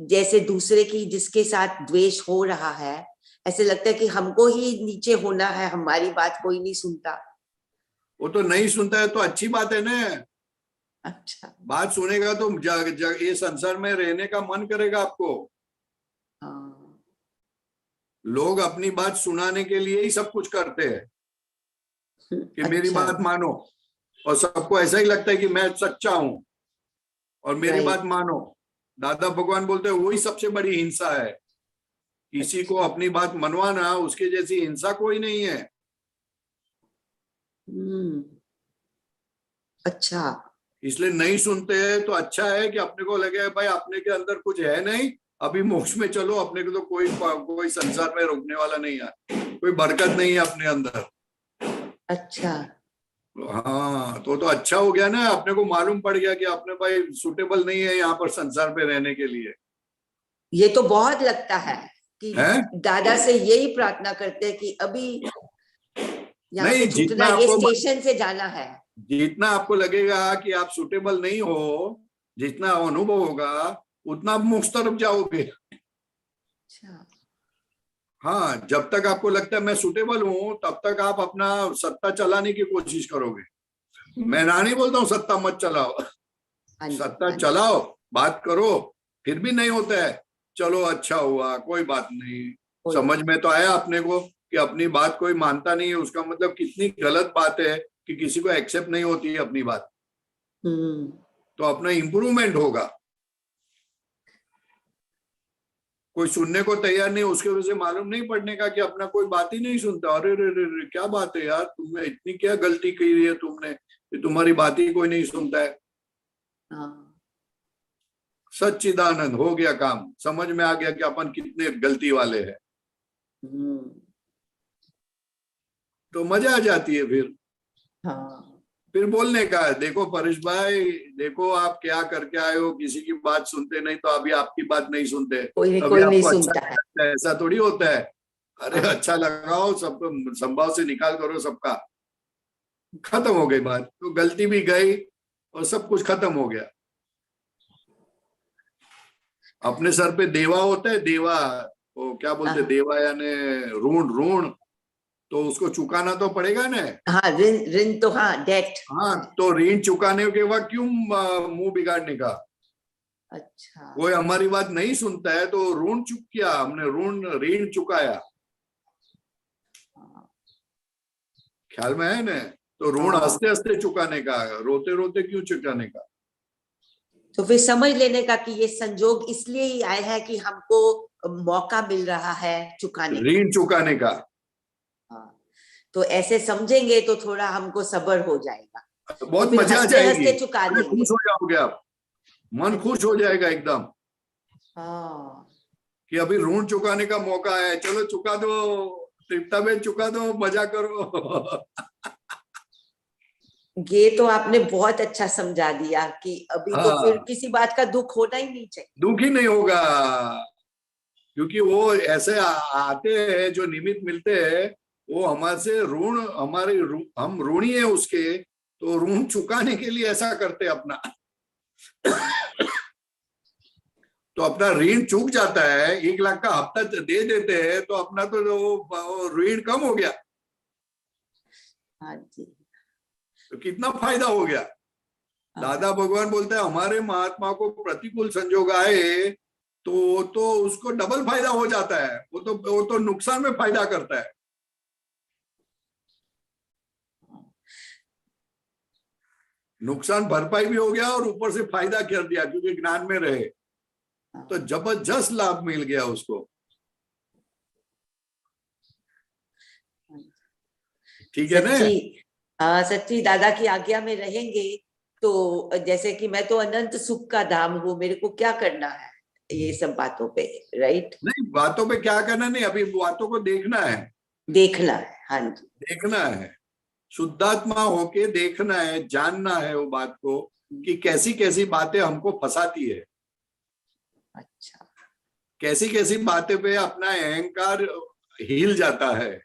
जैसे दूसरे की जिसके साथ द्वेष हो रहा है, ऐसे लगता है कि हमको ही नीचे होना है, हमारी बात कोई नहीं सुनता। वो तो नहीं सुनता है तो अच्छी बात है ना। अच्छा। बात सुनेगा तो ये संसार में रहने का मन करेगा आपको। हाँ। लोग अपनी बात सुनाने के लिए ही सब कुछ करते हैं कि मेरी अच्छा। बात मानो, और सबको ऐसा ही लगता है कि मैं सच्चा हूं और मेरी Right. बात मानो। दादा भगवान बोलते हैं वही सबसे बड़ी हिंसा है। किसी को अपनी बात मनवाना, उसके जैसी हिंसा कोई नहीं है। अच्छा। इसलिए नहीं सुनते हैं तो अच्छा है कि अपने को लगे भाई अपने के अंदर कुछ है नहीं, अभी मोक्ष में चलो, अपने को तो कोई संसार में रोकने वाला नहीं है, कोई बरकत नहीं है अपने अंदर। अच्छा। हाँ, तो अच्छा हो गया ना, अपने को मालूम पड़ गया कि अपने भाई सुटेबल नहीं है यहाँ पर संसार पे रहने के लिए। ये तो बहुत लगता है कि है? दादा से यही प्रार्थना करते हैं कि अभी यहाँ से नहीं, छूटना, ये स्टेशन से जाना है। जितना आपको लगेगा कि आप सुटेबल नहीं हो, जितना अनुभव होगा उतना आप मोक्ष तरफ जाओगे। अच्छा। हाँ, जब तक आपको लगता है मैं सुटेबल हूं तब तक आप अपना सत्ता चलाने की कोशिश करोगे। मैं ना नहीं बोलता हूँ सत्ता मत चलाओ, सत्ता चलाओ, बात करो, फिर भी नहीं होता है, चलो अच्छा हुआ, कोई बात नहीं। समझ में तो आया अपने को कि अपनी बात कोई मानता नहीं है, उसका मतलब कितनी गलत बात है कि किसी को एक्सेप्ट नहीं होती है अपनी बात। तो अपना इंप्रूवमेंट होगा। कोई सुनने को तैयार नहीं, उसके वजह से मालूम नहीं पड़ने का कि अपना कोई बात ही नहीं सुनता। अरे रे रे रे, क्या बात है यार, तुमने इतनी क्या गलती की है तुमने कि तुम्हारी बात ही कोई नहीं सुनता है। सच्चिदानंद हो गया काम, समझ में आ गया कि अपन कितने गलती वाले हैं। तो मजा आ जाती है फिर। फिर बोलने का है, देखो परेश भाई, देखो आप क्या करके आए हो, किसी की बात सुनते नहीं तो अभी आपकी बात नहीं सुनते, कोई अभी नहीं आपको अच्छा सुनता है। लगता है, ऐसा थोड़ी होता है। अरे अच्छा लगाओ, सबको संभाव से निकाल करो, सबका खत्म हो गई बात, तो गलती भी गई और सब कुछ खत्म हो गया। अपने सर पे देवा होता है, देवा, वो क्या बोलते हैं, देवा यानी ऋण, तो उसको चुकाना तो पड़ेगा ना। हाँ, ऋण तो, हाँ, डेट। हाँ, तो ऋण चुकाने के बाद क्यों मुंह बिगाड़ने का। अच्छा। कोई हमारी बात नहीं सुनता है तो ऋण चुक किया हमने, ऋण चुकाया, ख्याल में है ना। तो ऋण हंसते हंसते चुकाने का, रोते रोते क्यों चुकाने का। तो फिर समझ लेने का कि ये संजोग इसलिए ही आए हैं कि हमको मौका मिल रहा है चुकाने, ऋण चुकाने का। तो ऐसे समझेंगे तो थोड़ा हमको सब्र हो जाएगा, बहुत तो मजा आ हंसते जाएगी, हंसते चुका देंगे। खुश हो जाओगे आप, मन खुश हो जाएगा एकदम। कि अभी ऋण चुकाने का मौका है, चलो चुका दो, तृप्ता बेन चुका दो, मजा करो। ये तो आपने बहुत अच्छा समझा दिया कि अभी तो फिर किसी बात का दुख होना ही नहीं चाहिए। दुख ही नहीं होगा, क्योंकि वो ऐसे आते हैं जो निमित्त मिलते हैं, वो हमारे से ऋण, हम ऋणी है उसके, तो ऋण चुकाने के लिए ऐसा करते अपना। तो अपना ऋण चूक जाता है, 1 लाख का हफ्ता दे देते हैं तो अपना तो ऋण कम हो गया। हाँ जी। तो कितना फायदा हो गया। दादा भगवान बोलते हैं हमारे महात्मा को प्रतिकूल संजोग आए तो उसको डबल फायदा हो जाता है, वो तो नुकसान में फायदा करता है। नुकसान भरपाई भी हो गया और ऊपर से फायदा कर दिया क्योंकि ज्ञान में रहे, तो जबरदस्त लाभ मिल गया उसको। ठीक है ना। सच्ची दादा की आज्ञा में रहेंगे तो जैसे कि मैं तो अनंत सुख का धाम हूँ, मेरे को क्या करना है ये सब बातों पे, राइट? नहीं, बातों पे क्या करना नहीं, अभी बातों को देखना है, देखना है। हाँ जी, देखना है, शुद्धात्मा होके देखना है, जानना है वो बात को कि कैसी कैसी बातें हमको फंसाती है, अच्छा। कैसी कैसी बातें पे अपना अहंकार हिल जाता है,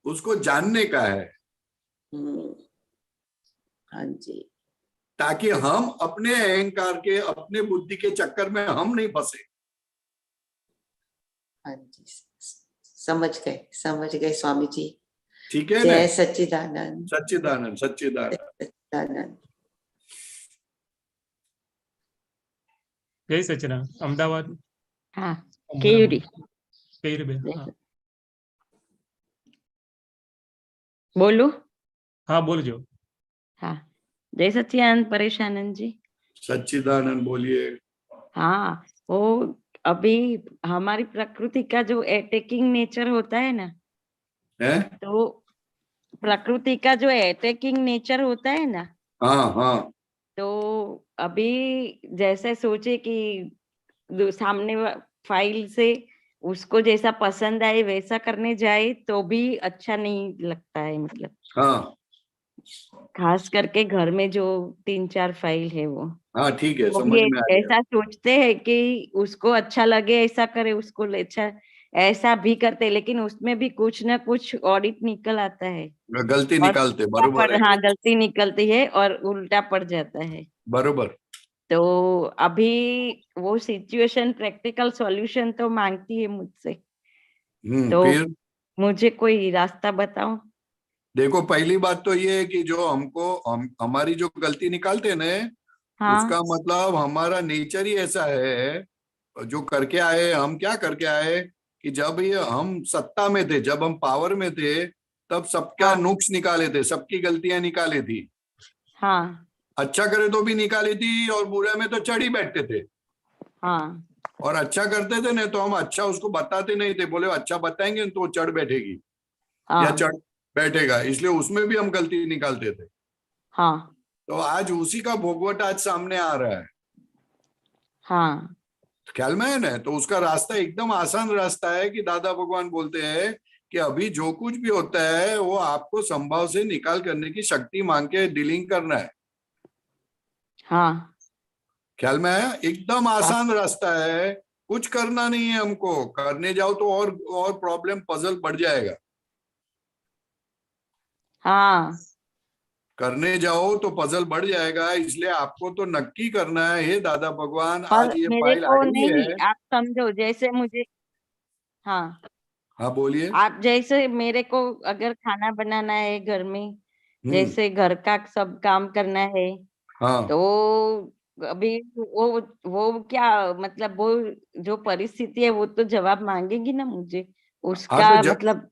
उसको जानने का है, हाँ जी, ताकि हम अपने अहंकार के, अपने बुद्धि के चक्कर में हम नहीं फंसे। हाँ जी, समझ गए स्वामी जी। ठीक है ना? जय सच्चिदानंद। सच्चिदानंद सच्चिदानंद। सच्चिदानंद। जय सच्चिदानंद। अहमदाबाद। हाँ, केयूरी। हाँ बोलो। हाँ बोल जो। हाँ, जय सच्चिदानंद परेशानंद जी। सच्चिदानंद बोलिए। हाँ, वो अभी हमारी प्रकृति का जो अटैकिंग नेचर होता है ना, है? तो प्रकृति का जो अटैकिंग नेचर होता है ना, हाँ हाँ तो अभी जैसे सोचे कि सामने फाइल से उसको जैसा पसंद आए वैसा करने जाए तो भी अच्छा नहीं लगता है, मतलब हाँ खास करके घर में जो 3-4 फाइल है वो हाँ, ठीक है, वो समझ भी में आ गया। ऐसा सोचते हैं कि उसको अच्छा लगे ऐसा करे, उसको अच्छा ऐसा भी करते, लेकिन उसमें भी कुछ ना कुछ ऑडिट निकल आता है गलती और निकालते, बरोबर है। हाँ गलती निकलती है और उल्टा पड़ जाता है। बरोबर। तो अभी वो सिचुएशन प्रैक्टिकल सॉल्यूशन तो मांगती है मुझसे, तो फिर मुझे कोई रास्ता बताओ। देखो, पहली बात तो ये है कि जो हमारी जो गलती निकालते हैं ना, उसका हाँ मतलब हमारा नेचर ही ऐसा है। जो करके आए, हम क्या करके आए कि जब ये हम सत्ता में थे, जब हम पावर में थे, तब सबका हाँ नुक्स निकाले थे, सबकी गलतियां निकाली थी, हाँ अच्छा करे तो भी निकाली थी, और बुरे में तो चढ़ ही बैठते थे। हाँ और अच्छा करते थे ना तो हम अच्छा उसको बताते नहीं थे, बोले अच्छा बताएंगे तो वो चढ़ बैठेगी या हाँ चढ़ बैठेगा, इसलिए उसमें भी हम गलती निकालते थे। हाँ तो आज उसी का भोगवट आज सामने आ रहा है, हाँ ख्याल में है ना? तो उसका रास्ता एकदम आसान रास्ता है कि दादा भगवान बोलते हैं कि अभी जो कुछ भी होता है वो आपको संभव से निकाल करने की शक्ति मांग के डीलिंग करना है। हाँ ख्याल में है? एकदम आसान रास्ता है, कुछ करना नहीं है हमको, करने जाओ तो और प्रॉब्लम पजल बढ़ जाएगा। हाँ। करने जाओ तो पजल बढ़ जाएगा, इसलिए आपको तो नक्की करना है, हे दादा भगवान पर आज ये मेरे फाइल को आई नहीं, है। आप समझो जैसे मुझे, हाँ हाँ बोलिए। आप जैसे मेरे को अगर खाना बनाना है घर में, जैसे घर का सब काम करना है, हाँ तो अभी वो क्या मतलब वो जो परिस्थिति है वो तो जवाब मांगेगी ना मुझे, हाँ उसका तो मतलब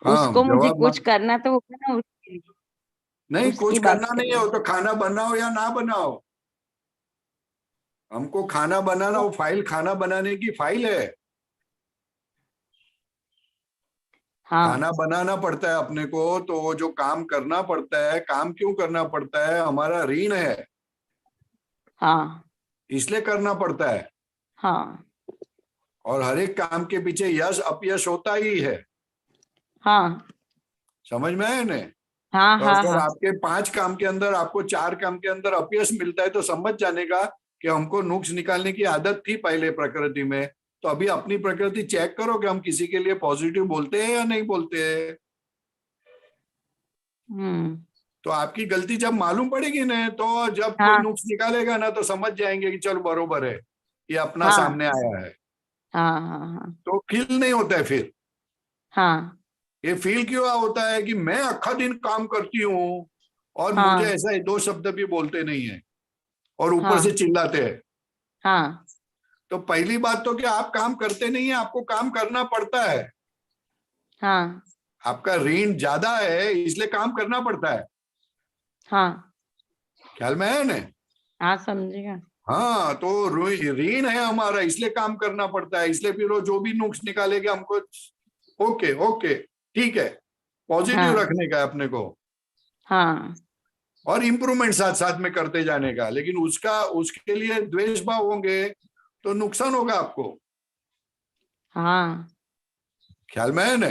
हाँ उसको मुझे जवाब कुछ करना तो होगा ना उसके लिए, नहीं, उसकी कुछ बात करना नहीं है, करिए। वो तो खाना बनाओ या ना बनाओ, हमको खाना बनाना, वो फाइल खाना बनाने की फाइल है। हाँ खाना बनाना पड़ता है अपने को, तो वो जो काम करना पड़ता है, काम क्यों करना पड़ता है? हमारा ऋण है, हाँ इसलिए करना पड़ता है। हाँ और हर एक काम के पीछे यश अपयश होता ही है, हाँ समझ में आए ना? हाँ तो हाँ अगर हाँ आपके 5 काम के अंदर आपको 4 काम के अंदर अपयश मिलता है, तो समझ जाने का कि हमको नुक्स निकालने की आदत थी पहले प्रकृति में। तो अभी अपनी प्रकृति चेक करो कि हम किसी के लिए पॉजिटिव बोलते हैं या नहीं बोलते हैं। तो आपकी गलती जब मालूम पड़ेगी ना, तो जब कोई हाँ नुक्स निकालेगा ना, तो समझ जाएंगे कि चलो बरोबर है, ये अपना हाँ सामने आया है। हाँ हाँ हाँ तो फील नहीं होता है फिर। हाँ ये फील क्यों होता है कि मैं अक्खा दिन काम करती हूँ और मुझे हाँ ऐसा 2 शब्द भी बोलते नहीं है, और ऊपर से हाँ चिल्लाते हैं। हाँ तो पहली बात तो कि आप काम करते नहीं है, आपको काम करना पड़ता है। हाँ आपका ऋण ज्यादा है, इसलिए काम करना पड़ता है। हाँ ख्याल में है ना? हाँ समझेगा। हाँ, तो ऋण है हमारा, इसलिए काम करना पड़ता है। इसलिए फिर वो जो भी नुक्स निकालेगा हमको ओके ओके ठीक है, पॉजिटिव हाँ रखने का है अपने को, हाँ और इम्प्रूवमेंट साथ साथ में करते जाने का। लेकिन उसके लिए द्वेष भाव होंगे तो नुकसान होगा आपको। हाँ ख्याल में है ना?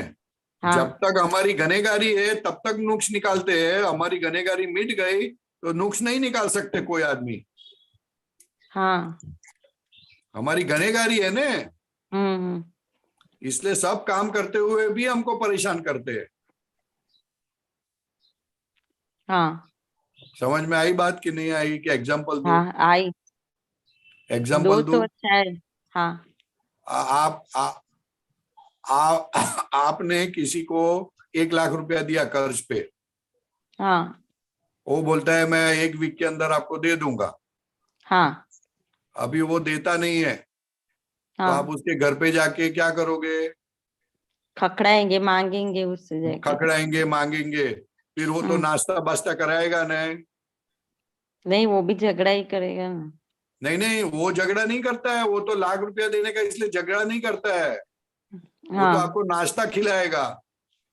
हाँ जब तक हमारी गनेगारी है तब तक नुक्स निकालते हैं, हमारी गनेगारी मिट गई तो नुक्स नहीं निकाल सकते कोई आदमी। हाँ। हमारी गनेगारी है ना, हम्म। इसलिए सब काम करते हुए भी हमको परेशान करते हैं। हाँ समझ में आई बात कि नहीं आई? कि एग्जाम्पल दो, हाँ आई। दो एग्जाम्पल तो दो। अच्छा है। हाँ आप आपने किसी को 1 लाख रुपया दिया कर्ज पे, हाँ वो बोलता है मैं 1 वीक के अंदर आपको दे दूंगा। हाँ अभी वो देता नहीं है, तो आप हाँ। उसके घर पे जाके क्या करोगे? खखड़ाएंगे, मांगेंगे उससे जाके। खखड़ाएंगे, मांगेंगे। फिर वो तो हम्म। नाश्ता बास्ता कराएगा नहीं। नहीं, वो भी झगड़ा ही करेगा ना। नहीं नहीं, वो झगड़ा नहीं करता है, वो तो 1 लाख रुपया देने का इसलिए झगड़ा नहीं करता है। वो तो हाँ। आपको नाश्ता खिलाएगा,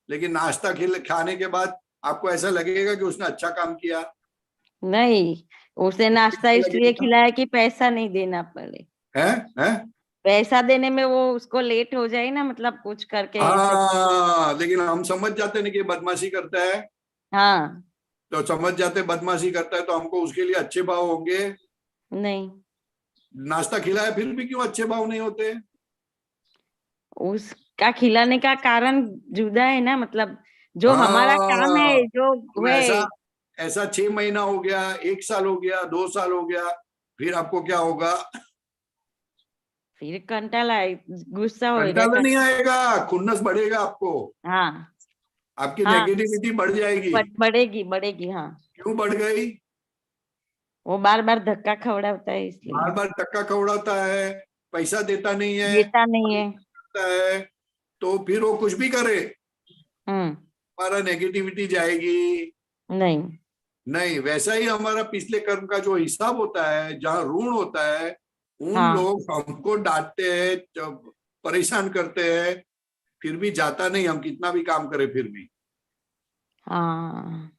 लेकिन नाश्ता खाने के बाद आपको ऐसा लगेगा कि उसने अच्छा काम किया। नहीं, उसे नाश्ता क्या इसलिए लगेगा? खिलाया कि पैसा नहीं देना पड़े। है? है? पैसा देने में वो उसको लेट हो जाए ना, मतलब कुछ करके ऐसे। हाँ, लेकिन हम समझ जाते हैं कि बदमाशी करता है, हाँ। तो समझ जाते बदमाशी करता है तो हमको उसके लिए अच्छे भाव होंगे। नहीं, नाश्ता खिलाया फिर भी क्यों अच्छे भाव नहीं होते? उसका खिलाने का कारण जुदा है ना, मतलब जो हमारा काम है, हाँ, जो तो है। ऐसा ऐसा 6 महीना हो गया, 1 साल हो गया, 2 साल हो गया, फिर आपको क्या होगा? फिर कंटाला गुस्सा होएगा कंटाला नहीं आएगा, खुन्नस बढ़ेगा आपको, हाँ आपकी हाँ। नेगेटिविटी बढ़ जाएगी। बढ़ेगी बढ़ेगी, हाँ। क्यों बढ़ गई? वो बार बार धक्का खवड़ाता है इसलिए। बार बार टक्का खवड़ाता है, पैसा देता नहीं है, देता नहीं है। करता है, तो फिर वो कुछ भी करे, हम्म। हमारा नेगेटिविटी जाएगी नहीं। नहीं। वैसा ही हमारा पिछले कर्म का जो हिसाब होता है, जहाँ ऋण होता है, उन हाँ लोग हमको डांटते हैं, जब परेशान करते हैं, फिर भी जाता नहीं, हम कितना भी काम करें फिर भी। हाँ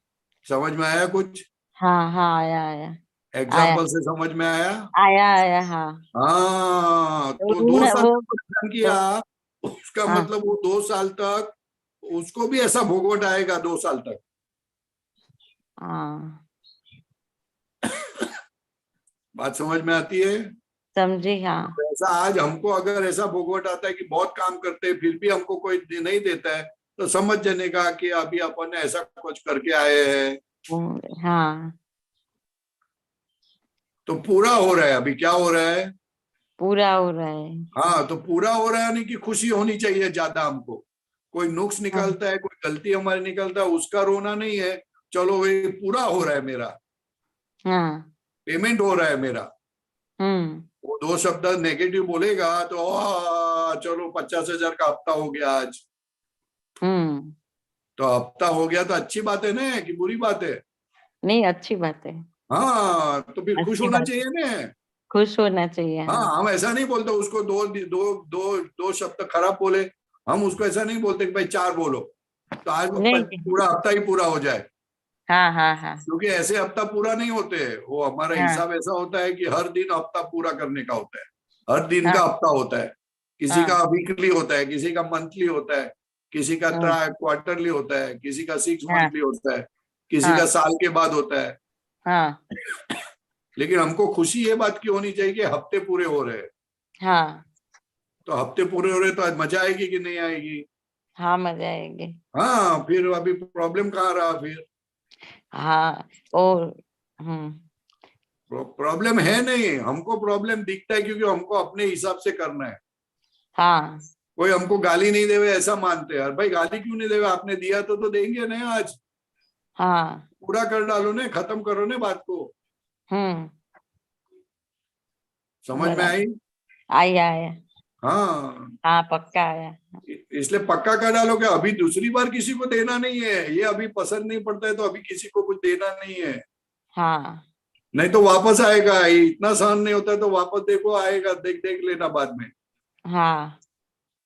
समझ में आया कुछ? हाँ हाँ, आया आया आया एग्जाम्पल से समझ में आया? आया आया। हाँ, हाँ, तो तो ऋण 2 साल वो तक परेशान तो। किया, उसका हाँ मतलब वो 2 साल तक उसको भी ऐसा भोगवट आएगा 2 साल तक। हाँ, बात समझ में आती है? समझी। हाँ। ऐसा आज हमको अगर ऐसा भोगवट आता है कि बहुत काम करते हैं फिर भी हमको कोई नहीं देता है, तो समझ जाने का कि अभी अपन ने ऐसा कुछ करके आए हैं। हाँ, तो पूरा हो रहा है, अभी क्या हो रहा है? पूरा हो रहा है। हाँ, तो पूरा हो रहा है, यानी कि खुशी होनी चाहिए ज्यादा हमको। कोई नुक्स हाँ निकालता है, कोई गलती हमारी निकलता है, उसका रोना नहीं है। चलो ये पूरा हो रहा है मेरा, हाँ। पेमेंट हो रहा है मेरा। हम्म। वो 2 शब्द नेगेटिव बोलेगा तो चलो 50,000 का हफ्ता हो गया आज। हम्म। तो हफ्ता हो गया तो अच्छी बात है ना कि बुरी बात है? नहीं, अच्छी बात है। हाँ, तो फिर खुश अच्छी होना बात है। चाहिए ना। खुश होना चाहिए। हाँ, हाँ। हम ऐसा नहीं बोलते उसको दो दो दो दो शब्द खराब बोले, हम उसको ऐसा नहीं बोलते कि भाई 4 बोलो, तो आज नहीं नहीं। पूरा हफ्ता ही पूरा हो जाए। हाँ हाँ हाँ क्योंकि ऐसे हफ्ता पूरा नहीं होते, वो हमारा हाँ हिसाब ऐसा होता है कि हर दिन हफ्ता पूरा करने का होता है, हर दिन हाँ का हफ्ता होता है। किसी हाँ का वीकली होता है, किसी का मंथली होता है, किसी का हाँ क्वार्टरली होता है, किसी का 6 हाँ मंथली होता है, किसी का हाँ साल के बाद होता है। हाँ लेकिन हमको खुशी ये बात की होनी चाहिए कि हफ्ते पूरे हो रहे हैं। हाँ तो हफ्ते पूरे हो रहे तो आज मजा आएगी कि नहीं आएगी? हाँ, मजा आएगी। हाँ, फिर अभी प्रॉब्लम कहाँ रहा फिर? हाँ। और हम्म। प्रॉब्लम है नहीं, हमको प्रॉब्लम दिखता है क्योंकि हमको अपने हिसाब से करना है। हाँ कोई हमको गाली नहीं देवे ऐसा मानते हैं, यार भाई गाली क्यों नहीं देवे, आपने दिया तो देंगे नहीं आज। हाँ। पूरा कर डालो ने, खत्म करो ने बात को। हम्म। समझ में बराबर। आई? आया आया। हाँ, हाँ, पक्का आया। इसलिए पक्का कर डालो कि अभी दूसरी बार किसी को देना नहीं है, ये अभी पसंद नहीं पड़ता है तो अभी किसी को कुछ देना नहीं है। हाँ नहीं तो वापस आएगा, ये इतना सहन नहीं होता है तो वापस देखो आएगा, देख देख लेना बाद में। हाँ।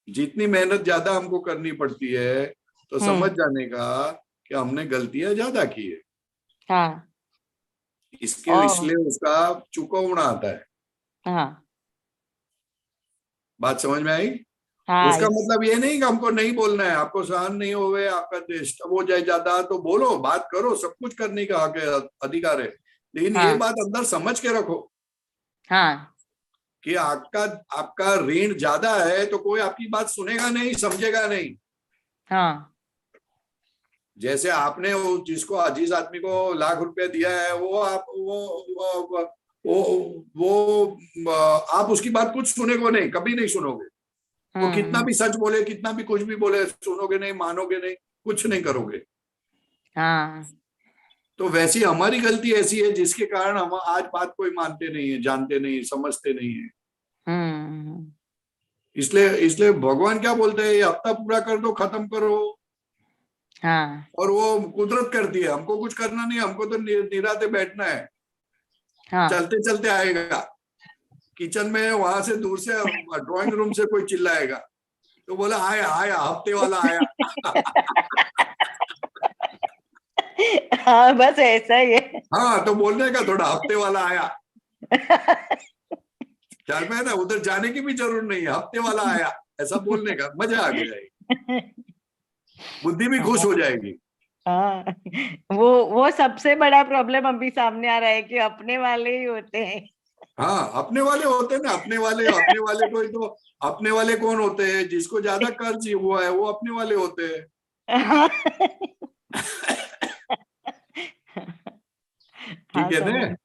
जितनी मेहनत ज्यादा हमको करनी पड़ती है तो समझ हम्म। जाने का कि हमने गलतियां ज्यादा की है, हाँ। इसके ओ। इसलिए उसका चुकौना आता है। हाँ। बात समझ में आई? हाँ उसका मतलब ये नहीं कि हमको नहीं बोलना है, आपको सहन नहीं होवे, आपका डिस्टर्ब हो जाए ज्यादा तो बोलो, बात करो, सब कुछ करने का हक है, अधिकार है, लेकिन ये हाँ बात अंदर समझ के रखो हाँ कि आपका आपका ऋण ज्यादा है तो कोई आपकी बात सुनेगा नहीं, समझेगा नहीं। हाँ जैसे आपने जिसको जिस आदमी को ₹1,00,000 दिया है वो आप वो आप उसकी बात कुछ सुने को नहीं, कभी नहीं सुनोगे। वो कितना भी सच बोले, कितना भी कुछ भी बोले, सुनोगे नहीं, मानोगे नहीं, कुछ नहीं करोगे। हाँ तो वैसी हमारी गलती ऐसी है जिसके कारण हम आज बात कोई मानते नहीं है, जानते नहीं है, समझते नहीं है। इसलिए इसलिए भगवान क्या बोलते हैं, ये हफ्ता पूरा कर दो, खत्म करो। हाँ और वो कुदरत करती है, हमको कुछ करना नहीं, हमको तो निराते बैठना है। हाँ चलते चलते आएगा किचन में, वहां से दूर से ड्राइंग रूम से कोई चिल्लाएगा तो बोला आया आया, हफ्ते वाला आया। हाँ बस ऐसा ही है। हाँ तो बोलने का थोड़ा, हफ्ते वाला आया, ख्याल में है ना, उधर जाने की भी जरूरत नहीं है, हफ्ते वाला आया, ऐसा बोलने का मजा आ जाएगी, बुद्धि भी खुश हो जाएगी। हाँ वो सबसे बड़ा प्रॉब्लम अभी सामने आ रहा है कि अपने वाले ही होते हैं। हाँ अपने वाले होते हैं ना, अपने वाले कोई तो, अपने वाले कौन होते हैं, जिसको ज्यादा कर्ज हुआ है वो अपने वाले होते हैं। हाँ ठीक है समझ। ना?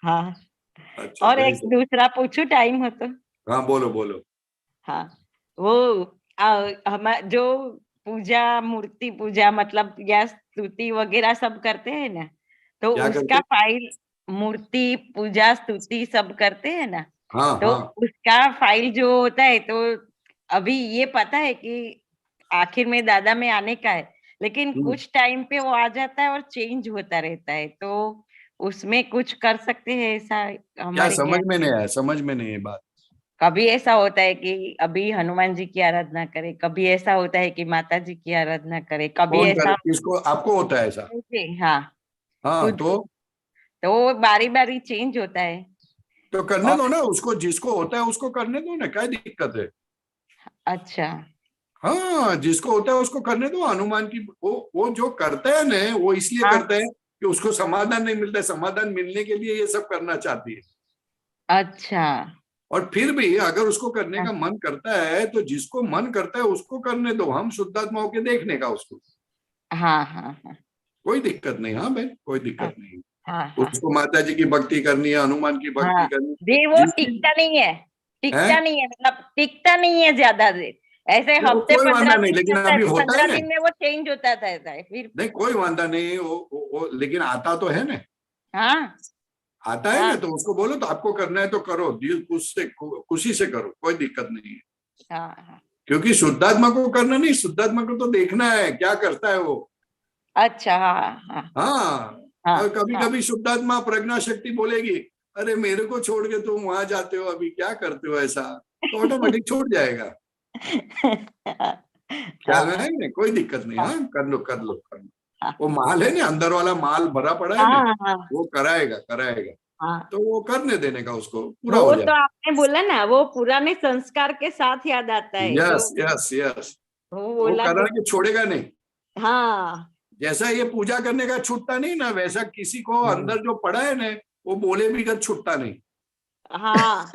हाँ अच्छा, और एक दूसरा पूछू, टाइम हो तो? हाँ बोलो बोलो। हाँ वो हम जो पूजा, मूर्ति पूजा मतलब या स्तुति वगैरह सब करते हैं ना, तो क्या उसका करते? फाइल, मूर्ति पूजा स्तुति सब करते हैं ना, हाँ तो हाँ उसका फाइल जो होता है, तो अभी ये पता है कि आखिर में दादा में आने का है, लेकिन कुछ टाइम पे वो आ जाता है और चेंज होता रहता है, तो उसमें कुछ कर सकते हैं ऐसा क्या हमारे समझ ज्ञान? में नहीं आया? समझ में नहीं है बात। कभी ऐसा होता है कि अभी हनुमान जी की आराधना करे, कभी ऐसा होता है कि माता जी की आराधना करे, कभी कौन ऐसा करे? किसको? आपको होता है ऐसा? मुझे, हाँ हाँ खुद को, तो वो बारी बारी चेंज होता है। तो करने और दो ना उसको, जिसको होता है उसको करने दो ना, क्या दिक्कत है? अच्छा हाँ जिसको होता है उसको करने दो। हनुमान की वो जो करता है ना, वो इसलिए हाँ करता है कि उसको समाधान नहीं मिलता है, समाधान मिलने के लिए ये सब करना चाहती है। अच्छा और फिर भी अगर उसको करने हाँ का मन करता है तो जिसको मन करता है उसको करने दो, हम शुद्धात्मा होके देखने का उसको, हाँ हाँ हाँ कोई दिक्कत नहीं। हाँ बहन, कोई हाँ दिक्कत नहीं। हाँ हाँ उसको माता जी की भक्ति करनी है, हनुमान की भक्ति हाँ। करनी दे है, वो जिसकी टिकता नहीं है, है। टिकता नहीं है, मतलब टिकता नहीं है ज्यादा देर, ऐसे देखो हफ्ते कोई 15 वांदा नहीं, दिन लेकिन चलता है, अभी तो होता 15 है ना, दिन में वो चेंज होता रहता है फिर। नहीं कोई वांदा नहीं, लेकिन आता तो है ना, हाँ आता है हाँ ना, तो उसको बोलो तो आपको करना है तो करो, दिल खुशी से करो, कोई दिक्कत नहीं है। हाँ हाँ। क्योंकि शुद्धात्मा को करना नहीं, शुद्धात्मा को तो देखना है क्या करता है वो। अच्छा हाँ हाँ हाँ हाँ और कभी हाँ कभी शुद्धात्मा प्रज्ञा शक्ति बोलेगी, अरे मेरे को छोड़ के तुम वहां जाते हो, अभी क्या करते हो ऐसा, तो ऑटोमेटिक छूट जाएगा। ख्याल में है ना? कोई दिक्कत नहीं। हाँ कर लो कर लो कर लो। वो माल है ना, अंदर वाला माल भरा पड़ा है ना, हाँ हाँ वो कराएगा कराएगा, हाँ। तो वो करने देने का, उसको पूरा हो वो जाए। तो आपने बोला ना, वो पुराने संस्कार के साथ याद आता है, तो यस यस यस। वो वो बोला करा तो के छोड़ेगा नहीं। हाँ जैसा ये पूजा करने का छूटता नहीं ना, वैसा किसी को अंदर जो पड़ा है ना, वो बोले भी कर छूटता नहीं। हाँ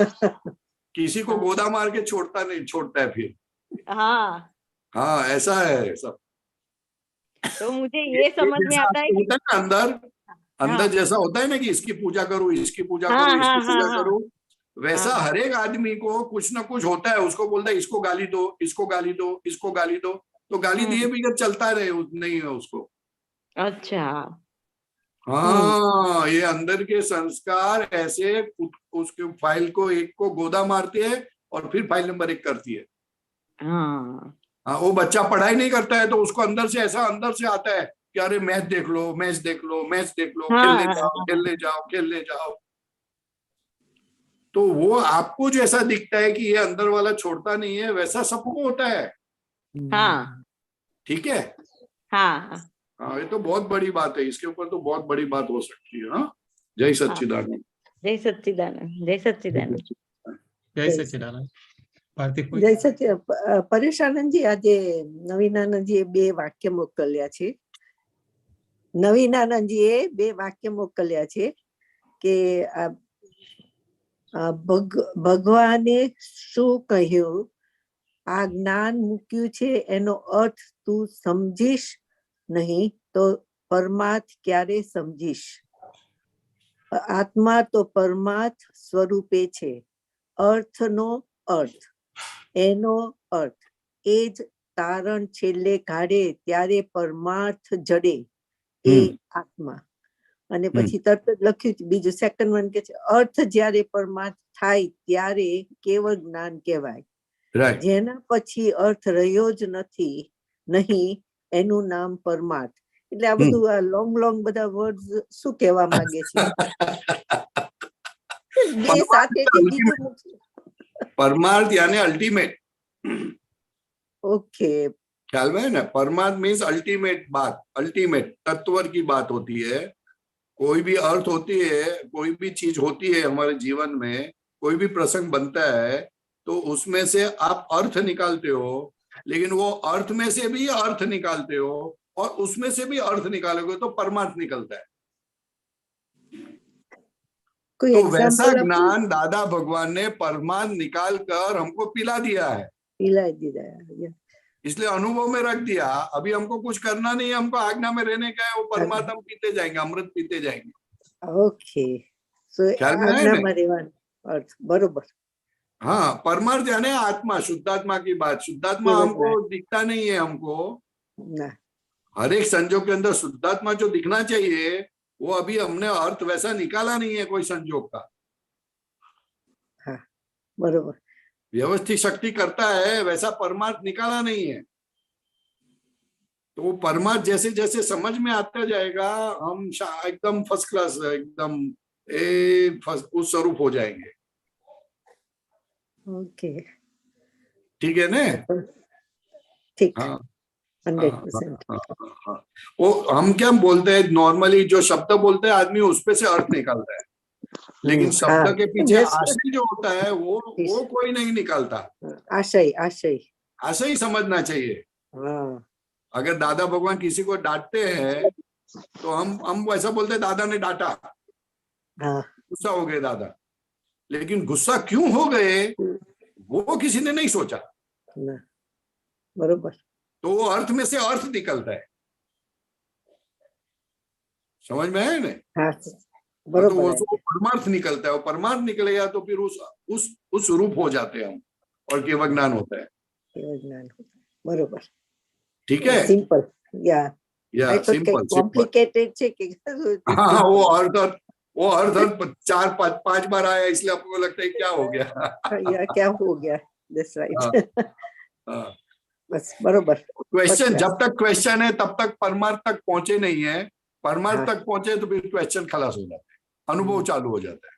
किसी को गोदा मार के छोड़ता नहीं, छोड़ता है फिर। हाँ। हाँ ऐसा है सब। तो मुझे ये समझ में जैसा आता है आपको कि होता है ना अंदर, अंदर हाँ जैसा होता है ना कि इसकी पूजा करो, इसकी पूजा हाँ करो, हाँ इसकी हाँ पूजा हाँ करो, वैसा हाँ। हर एक आदमी को कुछ ना कुछ होता है, उसको बोलता है इसको गाली दो, इसको गाली दो, इसको गाली दो, तो गाली दिए बगैर चलता रहे नहीं है उसको। अच्छा हाँ ये अंदर के संस्कार ऐसे उसके फाइल को एक को गोदा मारती है और फिर फाइल नंबर 1 करती है। हाँ हाँ वो बच्चा पढ़ाई नहीं करता है तो उसको अंदर से ऐसा अंदर से आता है कि अरे मैच देख लो, मैच देख लो, मैच देख लो, खेलने हाँ जाओ खेलने जाओ खेलने जाओ। तो वो आपको जैसा दिखता है कि ये अंदर वाला छोड़ता नहीं है, वैसा सबको होता है। हाँ ठीक है। हाँ हाँ ये तो बहुत बड़ी बात है, इसके ऊपर तो बहुत बड़ी बात हो सकती है। हाँ जय हाँ। सच्चिदानंद। जय सच्चिदानंद, जय सच्चिदानंद। जय सच्चिदानंद। ભારતી કોઈ? જય સચિદાનંદ. પરેશાનંદજી, આજે નવીનાનંદજીએ 2 વાક્ય મોકલ્યા છે. નવીનાનંદજીએ 2 વાક્ય મોકલ્યા છે કે ભગવાને શું કહ્યું, આ જ્ઞાન મૂક્યું છે એનો અર્થ તું સમજીશ નહીં તો પરમાર્થ ક્યારે સમજીશ. આત્મા તો પરમાર્થ સ્વરૂપે છે. અર્થનો અર્થ, એનો અર્થ, એ જ તારણ છેલ્લે કાઢે ત્યારે પરમાર્થ જડે, એ આત્મા. અને પછી તરત જ લખ્યું છે બીજું સેકન્ડ વન કે છે, અર્થ જ્યારે પરમાર્થ થાય ત્યારે કેવળ જ્ઞાન કહેવાય. જેના પછી અર્થ રહ્યો જ નથી નહીં એનું નામ પરમાર્થ. એટલે આ બધું આ લોંગ બધા વર્ડ શું કહેવા માંગે છે? બે સાથે બીજું परमार्थ यानी अल्टीमेट. ओके, ख्याल में है ना? परमार्थ मीन्स अल्टीमेट बात, अल्टीमेट तत्व की बात होती है. कोई भी अर्थ होती है, कोई भी चीज होती है हमारे जीवन में, कोई भी प्रसंग बनता है तो उसमें से आप अर्थ निकालते हो, लेकिन वो अर्थ में से भी अर्थ निकालते हो और उसमें से भी अर्थ निकालोगे तो परमार्थ निकलता है. कोई तो वैसा एग्जांपल ज्ञान दादा भगवान ने परमार्थ निकाल कर हमको पिला दिया है, पिला दिया है. इसलिए अनुभव में रख दिया. अभी हमको कुछ करना नहीं है, हमको आज्ञा में रहने का है. वो परमार्थ हम पीते जाएंगे, अमृत पीते जाएंगे. ओके, सो ख्याल में है ना? अर्थ बरोबर. हाँ, परमार्थ यानी आत्मा, शुद्धात्मा की बात. शुद्धात्मा हमको दिखता नहीं है. हमको ना, हर एक संजोग के अंदर शुद्धात्मा जो दिखना चाहिए वो अभी हमने अर्थ वैसा निकाला नहीं है कोई संजोग का. हाँ, बरोबर. व्यवस्थित शक्ति करता है वैसा परमार्थ निकाला नहीं है. तो वो परमार्थ जैसे जैसे समझ में आता जाएगा हम एकदम फर्स्ट क्लास, एकदम उस स्वरूप हो जाएंगे. ओके, ठीक है ना? ठीक. हाँ, 100%. वो हम क्या बोलते हैं नॉर्मली, जो शब्द बोलते हैं आदमी उस पे से अर्थ निकालता है, लेकिन शब्द के पीछे आशय जो होता है वो कोई नहीं निकालता. आशय ही समझना चाहिए. अगर दादा भगवान किसी को डांटते हैं तो हम वैसा बोलते हैं दादा ने डांटा, गुस्सा हो गए दादा. लेकिन गुस्सा क्यों हो गए वो किसी ने नहीं सोचा. बरोबर. तो वो अर्थ में से अर्थ निकलता है. समझ में है ना? हाँ, तो बरोबर. वो परमार्थ निकलता है. वो परमार्थ निकलेगा तो फिर उस रूप हो जाते हैं हम, और केवल ज्ञान होता है. बरोबर. ठीक है? सिंपल. या सिंपल. कॉम्प्लिकेटेड છે કે हाँ, वो अर्थ 4-5 बार आया इसलिए आपको लगता है क्या हो गया. या क्या हो गया. That's right. हाँ. बस बरोबर. क्वेश्चन, जब तक क्वेश्चन है तब तक परमार्थ तक पहुंचे नहीं है. परमार्थ तक पहुंचे तो फिर क्वेश्चन खलास हो जाता है, अनुभव चालू हो जाता है.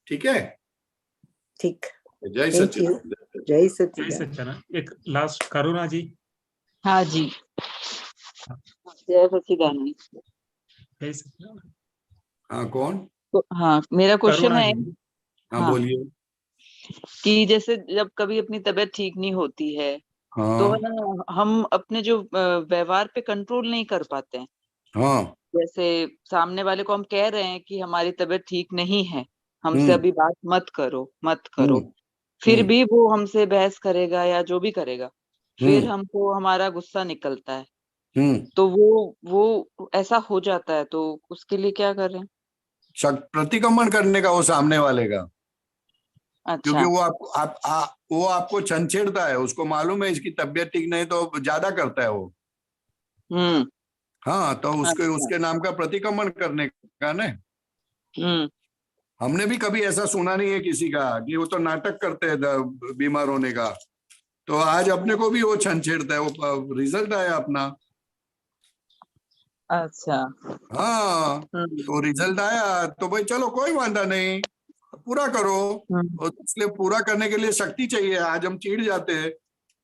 ठीक है? ठीक. जय सच्चिदानंद. जय જય सच्चिदानंद. સચ્ચિદાનંદ. એક લાસ્ટ કરુણા जी. हाँ जी, जय सच्चिदानंद. જય સચ્ચિદાનંદ. हाँ, कौन? तो हाँ, मेरा क्वेश्चन करुणा है जी. हाँ, हाँ, बोलिए. कि जैसे जब कभी अपनी तबीयत ठीक नहीं होती है तो हाँ, है ना, हम अपने जो व्यवहार पे कंट्रोल नहीं कर पाते हैं. हाँ, जैसे सामने वाले को हम कह रहे हैं कि हमारी तबीयत ठीक नहीं है, हमसे अभी बात मत करो. फिर भी वो हमसे बहस करेगा या जो भी करेगा, फिर हमको हमारा गुस्सा निकलता है. तो वो ऐसा हो जाता है, तो उसके लिए क्या कर रहे हैं? प्रतिक्रमण करने का वो सामने वाले का. क्योंकि अच्छा, वो आपको छंछेड़ता है. उसको मालूम है इसकी तबीयत ठीक नहीं तो ज्यादा करता है वो. हाँ, तो उसके नाम का प्रतिक्रमण करने का ना. हमने भी कभी ऐसा सुना नहीं है किसी का कि वो तो नाटक करते हैं बीमार होने का. तो आज अपने को भी वो छंछेड़ता है. वो रिजल्ट आया अपना. अच्छा. हाँ, तो रिजल्ट आया तो भाई चलो कोई वांदा नहीं, पूरा करो. और इसलिए पूरा करने के लिए शक्ति चाहिए. आज हम चिढ़ जाते हैं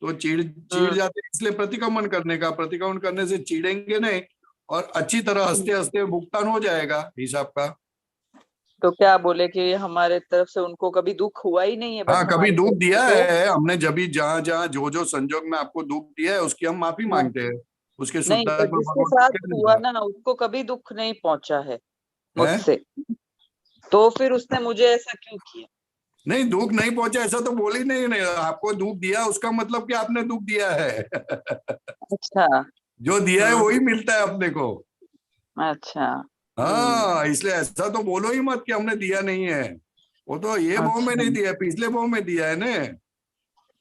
तो चिढ़ जाते हैं, इसलिए प्रतिक्रमण करने का. प्रतिक्रमण करने से चिढ़ेंगे नहीं और अच्छी तरह हंसते हंसते भुगतान हो जाएगा हिसाब का. तो क्या बोले कि हमारे तरफ से उनको कभी दुख हुआ ही नहीं है, बट हाँ, कभी हमारी दुख तरफ दिया से तो है हमने, जब भी जहाँ जहाँ जो जो संजोग में आपको दुख दिया है उसकी हम माफी हाँ, मांगते हैं, उसके नहीं, पर शुद्धात्मा जिसके भगवान को साथ कह हुआ देता ना उसको कभी दुख नहीं पहुंचा है है। मुझसे, तो फिर उसने मुझे ऐसा क्यों किया? नहीं, दुख नहीं पहुंचा ऐसा तो बोल ही नहीं आपको दुख दिया उसका मतलब कि आपने दुख दिया है। अच्छा। जो दिया है हम्म। वही मिलता है अपने को। अच्छा। हाँ, इसलिए ऐसा तो बोलो ही मत कि हमने दिया नहीं है। वो तो ये भाव में अच्छा। नहीं दिया, पिछले भाव में दिया है ना,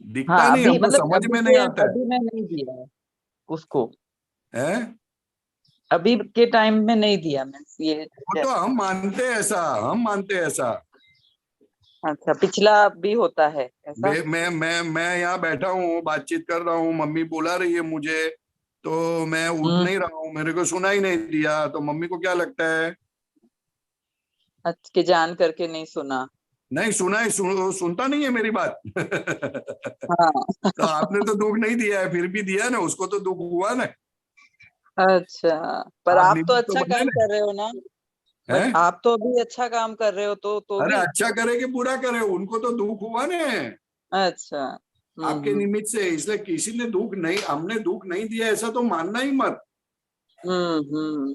दिखता हाँ, नहीं, अभी हमको मतलब समझ अभी में नहीं के आता अभी मैं नहीं दिया है उसको, है। अभी के टाइम में नहीं दिया मैं ये। वो तो हम मानते हैं ऐसा, हम मानते हैं ऐसा। अच्छा, पिछला भी होता है ऐसा? मैं यहाँ बैठा हूँ, बातचीत कर रहा हूँ, मम्मी बुला रही है मुझे, तो मैं उठ हम्म। नहीं रहा हूँ, मेरे को सुना ही नहीं दिया, तो मम्मी को क्या लगता है? अच्छा, के जान करके नहीं सुना। नहीं सुना है, सुनता नहीं है मेरी बात। हाँ। तो आपने तो दुख नहीं दिया है, फिर भी दिया ना, उसको तो दुख हुआ ना। अच्छा, पर आप आप तो निमित्त तो अच्छा बने काम ना, कर रहे हो ना, बट हैं? आप तो अभी अच्छा काम कर रहे हो तो अरे भी। अच्छा करे कि बुरा करे, उनको तो दुख हुआ ना अच्छा। आपके निमित्त से, इसलिए किसी ने दुख नहीं, हमने दुख नहीं दिया ऐसा तो मानना ही मत। हम्म।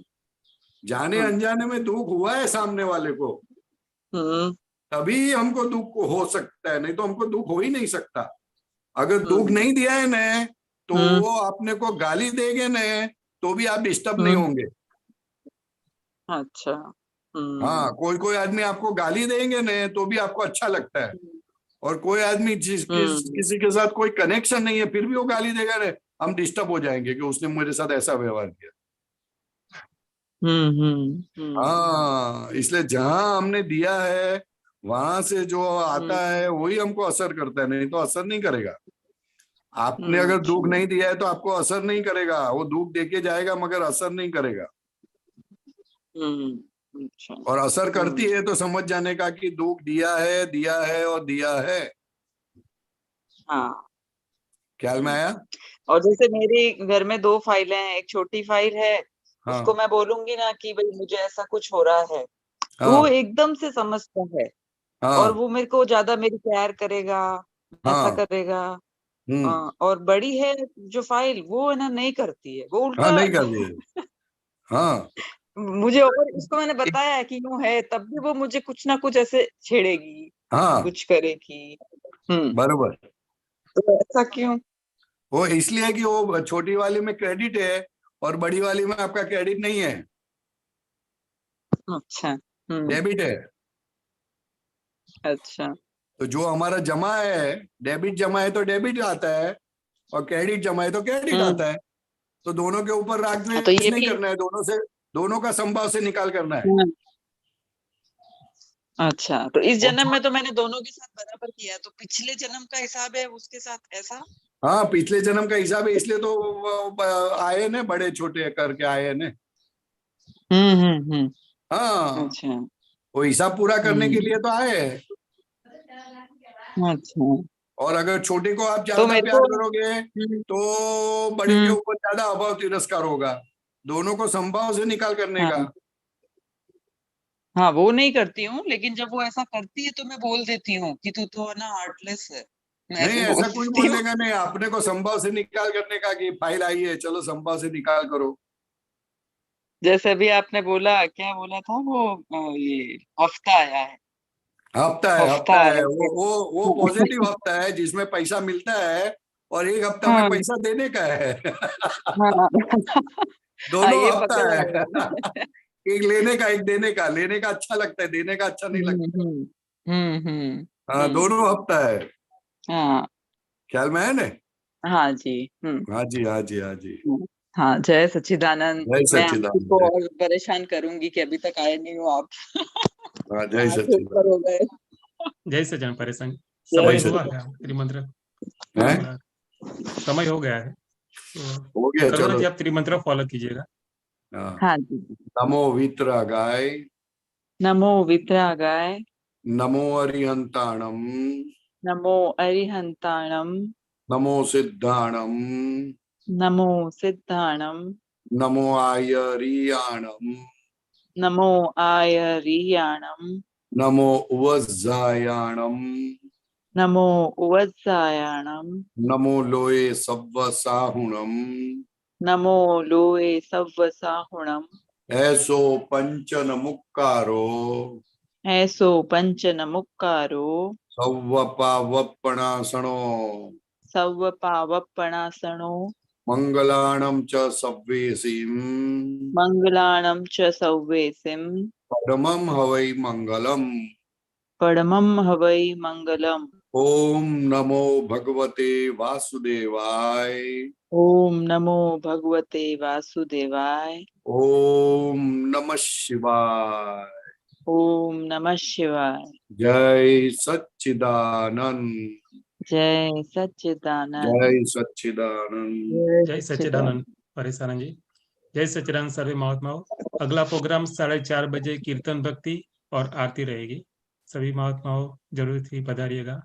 जाने हम्म। अनजाने में दुख हुआ है सामने वाले को, हम्म। तभी हमको दुख हो सकता है, नहीं तो हमको दुख हो ही नहीं सकता। अगर दुख हम्म। नहीं दिया है न, तो हम्म। वो अपने को गाली देंगे न, तो भी आप डिस्टर्ब नहीं हम्म। होंगे। अच्छा। हम्म। हाँ, कोई कोई आदमी आपको गाली देंगे न, तो भी आपको अच्छा लगता है। और कोई आदमी हम्म। किसी के साथ कोई कनेक्शन नहीं है, फिर भी वो गाली देगा न, हम डिस्टर्ब हो जाएंगे कि उसने मेरे साथ ऐसा व्यवहार किया। हाँ, इसलिए जहां हमने दिया है वहां से जो आता है वही हमको असर करता है, नहीं तो असर नहीं करेगा। आपने अगर अच्छा। दुख नहीं दिया है तो आपको असर नहीं करेगा, वो दुख देके जाएगा मगर असर नहीं करेगा। अच्छा। और असर करती है तो समझ जाने का कि दुख दिया है और दिया है। हाँ। ख्याल में आया? और जैसे मेरी घर में दो फाइलें हैं, एक छोटी फाइल है, उसको हाँ, मैं बोलूंगी ना कि भाई मुझे ऐसा कुछ हो रहा है, तो वो हाँ, एकदम से समझता है, और हाँ, वो मेरे को ज्यादा मेरी केयर करेगा, ऐसा हाँ, करेगा। हम्म, और बड़ी है जो फाइल, वो है ना नहीं करती है, वो हाँ, उल्टा। नहीं कर दिए, हाँ, मुझे, और उसको मैंने बताया है कि यूं है, तब भी वो मुझे कुछ ना कुछ ऐसे छेड़ेगी, हाँ, कुछ करेगी। बरोबर। तो ऐसा क्यों? वो इसलिए कि वो छोटी वाली में क्रेडिट है और बड़ी वाली में आपका क्रेडिट नहीं है, अच्छा। डेबिट है। अच्छा। तो जो हमारा जमा है, डेबिट जमा है तो डेबिट आता है, और क्रेडिट जमा है तो क्रेडिट हम्म। आता है। तो दोनों के ऊपर राग हाँ, तो द्वेष ये नहीं भी। करना है, दोनों का समभाव से निकाल करना है। हम्म। अच्छा, तो इस और जन्म में तो मैंने दोनों के साथ बराबर किया, तो पिछले जन्म का हिसाब है उसके साथ ऐसा? हाँ, पिछले जन्म का हिसाब है, इसलिए तो वो आए ने, बड़े छोटे करके आए ने। हाँ, अच्छा। वो हिसाब पूरा करने के लिए तो आए हैं। अच्छा, और अगर छोटे को आप तो ज्यादा मेरे प्यार को। करोगे तो बड़े के हम्म। ऊपर ज्यादा अभाव तिरस्कार होगा। दोनों को समभाव से निकाल करने का। हाँ। हाँ, वो नहीं करती हूँ, लेकिन जब वो ऐसा करती है तो मैं बोल देती हूँ कि तू तो ना हार्टलेस है, मैं नहीं, ऐसे बोल ऐसा कोई देती हूँ। बोलेगा नहीं, अपने को संभव से निकाल करने का कि फाइल आई है, चलो संभव से निकाल करो। जैसे अभी आपने बोला, क्या बोला था वो, ये हफ्ता आया है, हफ्ता है, हफ्ता हफ्ता है, आया वो पॉजिटिव हफ्ता है जिसमें पैसा मिलता है, और एक हफ्ता में हाँ। पैसा देने का है। हाँ। हाँ, दोनों ये हफ्ता पकड़ा है। है मैंने। एक लेने का एक देने का, लेने का अच्छा लगता है, देने का अच्छा नहीं हम्म। लगता। हम्म। हम्म। हाँ, दोनों हफ्ता है। हाँ। ख्याल में है ना? हाँ जी। हाँ जी, हाँ जी, हाँ जी। हम्म। हाँ, जय सच्चिदानंद। जय मैं आपको सच्चिदानंद। और परेशान करूंगी कि अभी तक आए नहीं हो आप। हाँ, जय 8 से ऊपर सच्चिदानंद। हो गए। जय सचिदानंद परेशान। जय जय समय हुआ है सच्चिदानंद। त्रिमंत्र है, थोड़ा समय हो गया है, तो हो गया, करुणा चलो। जी आप त्रिमंत्र फॉलो कीजिएगा। हाँ, हाँ जी। नमो वित्रागाय, नमो वितरागाय, नमो अरिहंताणम, नमो अरिहंताणम, नमो सिद्धाणम, नमो सिद्धाणम, नमो आयरियाणम, नमो आयरियाणम, नमो उवज्जायाणम नमो उवत्सायाणम नमो लोये सव्वसाहुणम नमो लोए सव्वसाहुणम ऐसो पंचन मुक्कारो ऐसो पंचन मुक्कारो सव्वपावपणासनो सव्वपावप्पणासनो मंगलाणं च सव्वेसिं मंगलाणं च सव्वेसिं परमं हवै मंगलम्। परमं हवै मंगलम्। ओम नमो भगवते वासुदेवाय। ओम नमो भगवते वासुदेवाय। ओम नमः शिवाय। ओम नमः शिवाय। जय सच्चिदानंद। जय सच्चिदानंद। जय सच्चिदानंद। जय सच्चिदानंद परेशानंद जी। जय सच्चिदानंद सर्वे महात्माओं। अगला प्रोग्राम 4:30 बजे कीर्तन भक्ति और आरती रहेगी। सभी महात्माओं जरूर ही पधारिएगा।